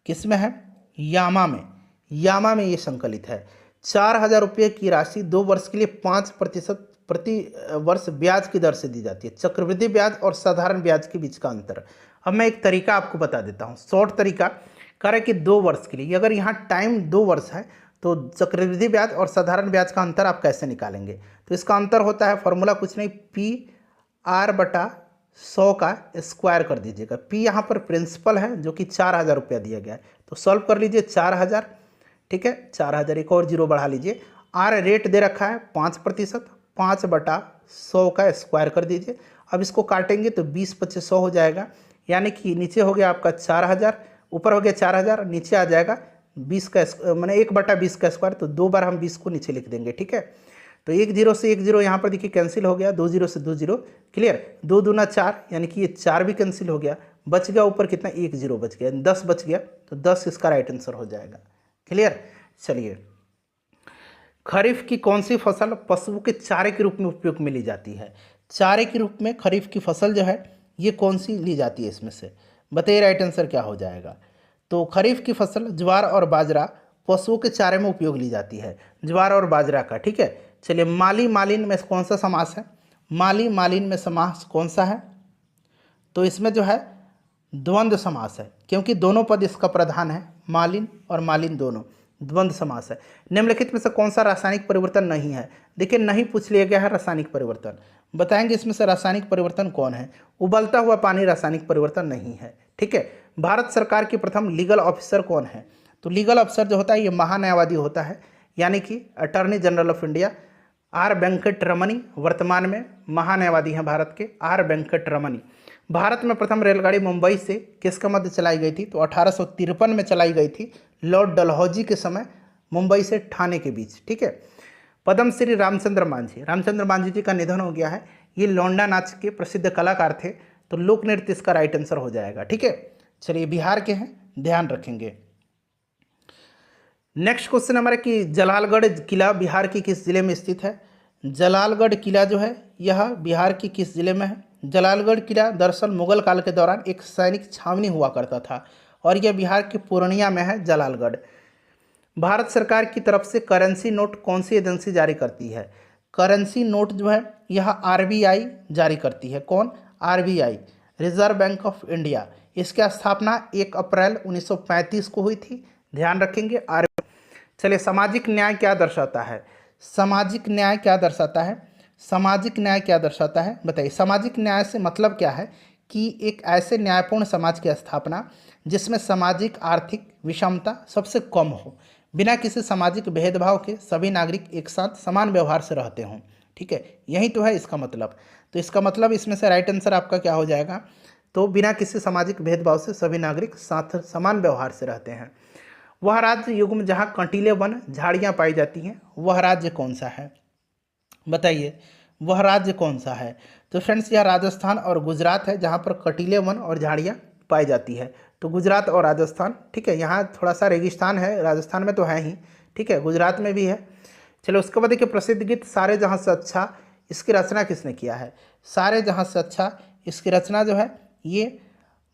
किस में है, यामा में, यामा में ये संकलित है। 4000 रुपये की राशि 2 वर्ष के लिए 5% प्रति वर्ष ब्याज की दर से दी जाती है, चक्रवृद्धि ब्याज और साधारण ब्याज के बीच का अंतर। अब मैं एक तरीका आपको बता देता हूँ, शॉर्ट तरीका करे कि 2 वर्ष के लिए, अगर यहाँ टाइम 2 वर्ष है तो चक्रवृद्धि ब्याज और साधारण ब्याज का अंतर आप कैसे निकालेंगे, तो इसका अंतर होता है फॉर्मूला कुछ नहीं, PR/100 का स्क्वायर कर दीजिएगा। P यहाँ पर प्रिंसिपल है जो कि 4000 रुपया दिया गया है, तो सॉल्व कर लीजिए 4000, ठीक है, 4000 एक और 0 बढ़ा लीजिए, R रेट दे रखा है 5%, 5/100 का स्क्वायर कर दीजिए। अब इसको काटेंगे तो 20/25 हो जाएगा, यानी कि नीचे हो गया आपका 4000, ऊपर हो गया 4000, नीचे आ जाएगा 20 का मैंने 1/20 का स्क्वायर, तो 2 बार हम 20 को नीचे लिख देंगे, ठीक है। तो 1 0 से 1 0 यहाँ पर देखिए कैंसिल हो गया, 2 0 से 2 0, क्लियर, 2 दूना 4, यानी कि ये 4 भी कैंसिल हो गया, बच गया ऊपर कितना 1 0 बच गया, 10 बच गया, तो 10 इसका राइट आंसर हो जाएगा। क्लियर। चलिए, खरीफ की कौन सी फसल पशुओं के चारे के रूप में उपयोग में ली जाती है? चारे के रूप में खरीफ की फसल जो है ये कौन सी ली जाती है इसमें से? बताइए राइट आंसर क्या हो जाएगा। तो खरीफ की फसल ज्वार और बाजरा पशुओं के चारे में उपयोग ली जाती है, ज्वार और बाजरा का। ठीक है, चलिए, माली मालिन में कौन सा समास है? माली मालिन में समास कौन सा है? तो इसमें जो है द्वंद्व समास है, क्योंकि दोनों पद इसका प्रधान है, मालिन और मालिन दोनों द्वंद्व समास है। निम्नलिखित में से कौन सा रासायनिक परिवर्तन नहीं है? देखिए, नहीं पूछ लिया गया है रासायनिक परिवर्तन। बताएंगे इसमें से रासायनिक परिवर्तन कौन है? उबलता हुआ पानी रासायनिक परिवर्तन नहीं है। ठीक है, भारत सरकार के प्रथम लीगल ऑफिसर कौन है? तो लीगल ऑफिसर जो होता है ये महान्यायवादी होता है, यानी कि attorney general of India R Venkataramani वर्तमान में महान्यायवादी हैं भारत के, आर वेंकट रमनी। भारत में प्रथम रेलगाड़ी मुंबई से किसके मध्य चलाई गई थी? तो 1853 में चलाई गई थी, लॉर्ड डलहौजी के समय, मुंबई से ठाणे के बीच। ठीक है, पद्मश्री रामचंद्र मांझी जी का निधन हो गया है। ये लौंडा नाच के प्रसिद्ध कलाकार थे, तो लोक नृत्य इसका राइट आंसर हो जाएगा। ठीक है, चलिए, बिहार के हैं, ध्यान रखेंगे। नेक्स्ट क्वेश्चन हमारा कि जलालगढ़ किला बिहार की किस जिले में स्थित है? जलालगढ़ किला जो है यह बिहार की किस जिले में है? जलालगढ़ किला दरअसल मुगल काल के दौरान एक सैनिक छावनी हुआ करता था और यह बिहार के पूर्णिया में है जलालगढ़। भारत सरकार की तरफ से करेंसी नोट कौन सी एजेंसी जारी करती है? करेंसी नोट जो है यह आरबीआई जारी करती है। कौन? RBI, reserve bank of India. इसकी स्थापना 1 अप्रैल 1935 को हुई थी, ध्यान रखेंगे। चलिए, सामाजिक न्याय क्या दर्शाता है? सामाजिक न्याय क्या दर्शाता है? सामाजिक न्याय क्या दर्शाता है? बताइए। सामाजिक न्याय से मतलब क्या है? कि एक ऐसे न्यायपूर्ण समाज की स्थापना जिसमें सामाजिक आर्थिक विषमता सबसे कम हो, बिना किसी सामाजिक भेदभाव के सभी नागरिक एक साथ समान व्यवहार से रहते हों। ठीक है, यही तो है इसका मतलब। तो इसका मतलब इसमें से राइट आंसर आपका क्या हो जाएगा? तो बिना किसी सामाजिक भेदभाव से सभी नागरिक साथ समान व्यवहार से रहते हैं। वह राज्य युग जहाँ कंटीले वन झाड़ियाँ पाई जाती हैं, वह राज्य कौन सा है? बताइए, वह राज्य कौन सा है? तो फ्रेंड्स, यह राजस्थान और गुजरात है, जहाँ पर कटीले वन और झाड़ियाँ पाई जाती है। तो गुजरात और राजस्थान। ठीक है, यहाँ थोड़ा सा रेगिस्तान है, राजस्थान में तो है ही। ठीक है, गुजरात में भी है। चलो, उसके बाद देखिए, प्रसिद्ध गीत सारे जहाँ से अच्छा, इसकी रचना किसने किया है? सारे जहाँ से अच्छा, इसकी रचना जो है ये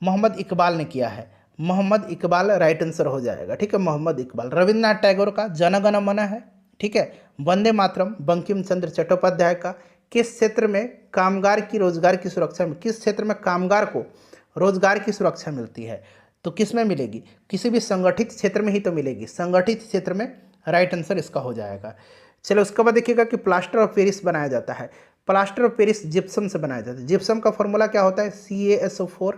मोहम्मद इकबाल ने किया है। मोहम्मद इकबाल राइट आंसर हो जाएगा। ठीक है, मोहम्मद इकबाल। रविन्द्रनाथ टैगोर का जन गण मन है। ठीक है, वंदे मातरम बंकिम चंद्र चट्टोपाध्याय का किस क्षेत्र में कामगार की रोजगार की सुरक्षा में, किस क्षेत्र में कामगार को रोजगार की सुरक्षा मिलती है? तो किस में मिलेगी? किसी भी संगठित क्षेत्र में ही तो मिलेगी, संगठित क्षेत्र में राइट आंसर इसका हो जाएगा। चलो, उसके बाद देखिएगा कि प्लास्टर ऑफ पेरिस बनाया जाता है। प्लास्टर ऑफ पेरिस जिप्सम से बनाया जाता है। जिप्सम का फॉर्मूला क्या होता है? CaSO4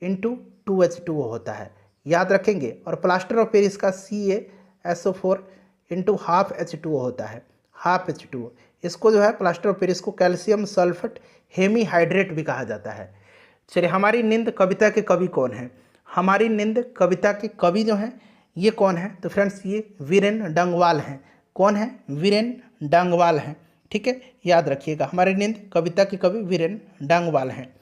× 2H2O होता है, याद रखेंगे। और प्लास्टर ऑफ पेरिस का CaSO4 × ½ H2O होता है, ½ H2O। इसको जो है प्लास्टर ऑफ पेरिस को कैल्शियम सल्फेट हेमीहाइड्रेट भी कहा जाता है। चलिए, हमारी नींद कविता के कवि कौन है? हमारी नींद कविता के कवि जो हैं ये कौन है? तो फ्रेंड्स, ये वीरेन डंगवाल हैं। कौन है? वीरेन डंगवाल हैं। ठीक है, याद रखिएगा, हमारी नींद कविता के कवि वीरेन डंगवाल हैं।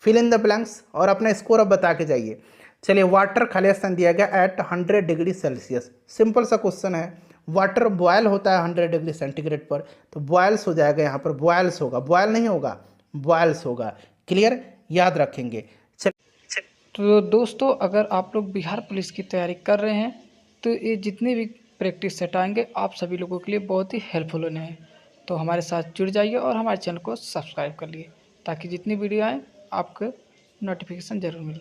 फिल इन द ब्लैंक्स और अपना स्कोर अब बता के जाइए। चलिए, वाटर खाली स्थान दिया गया एट 100 डिग्री सेल्सियस। सिंपल सा क्वेश्चन है। वाटर बॉयल होता है 100 डिग्री सेंटीग्रेड पर, तो बॉयल्स हो जाएगा, यहाँ पर बॉयल्स होगा, बॉयल नहीं होगा, बॉयल्स होगा। क्लियर, याद रखेंगे। तो दोस्तों, अगर आप लोग बिहार पुलिस की तैयारी कर रहे हैं तो ये जितने भी प्रैक्टिस सेट आएंगे आप सभी लोगों के लिए बहुत ही हेल्पफुल होने हैं। तो हमारे साथ जुड़ जाइए और हमारे चैनल को सब्सक्राइब कर लिए ताकि जितनी वीडियो आए आपको नोटिफिकेशन ज़रूर मिले।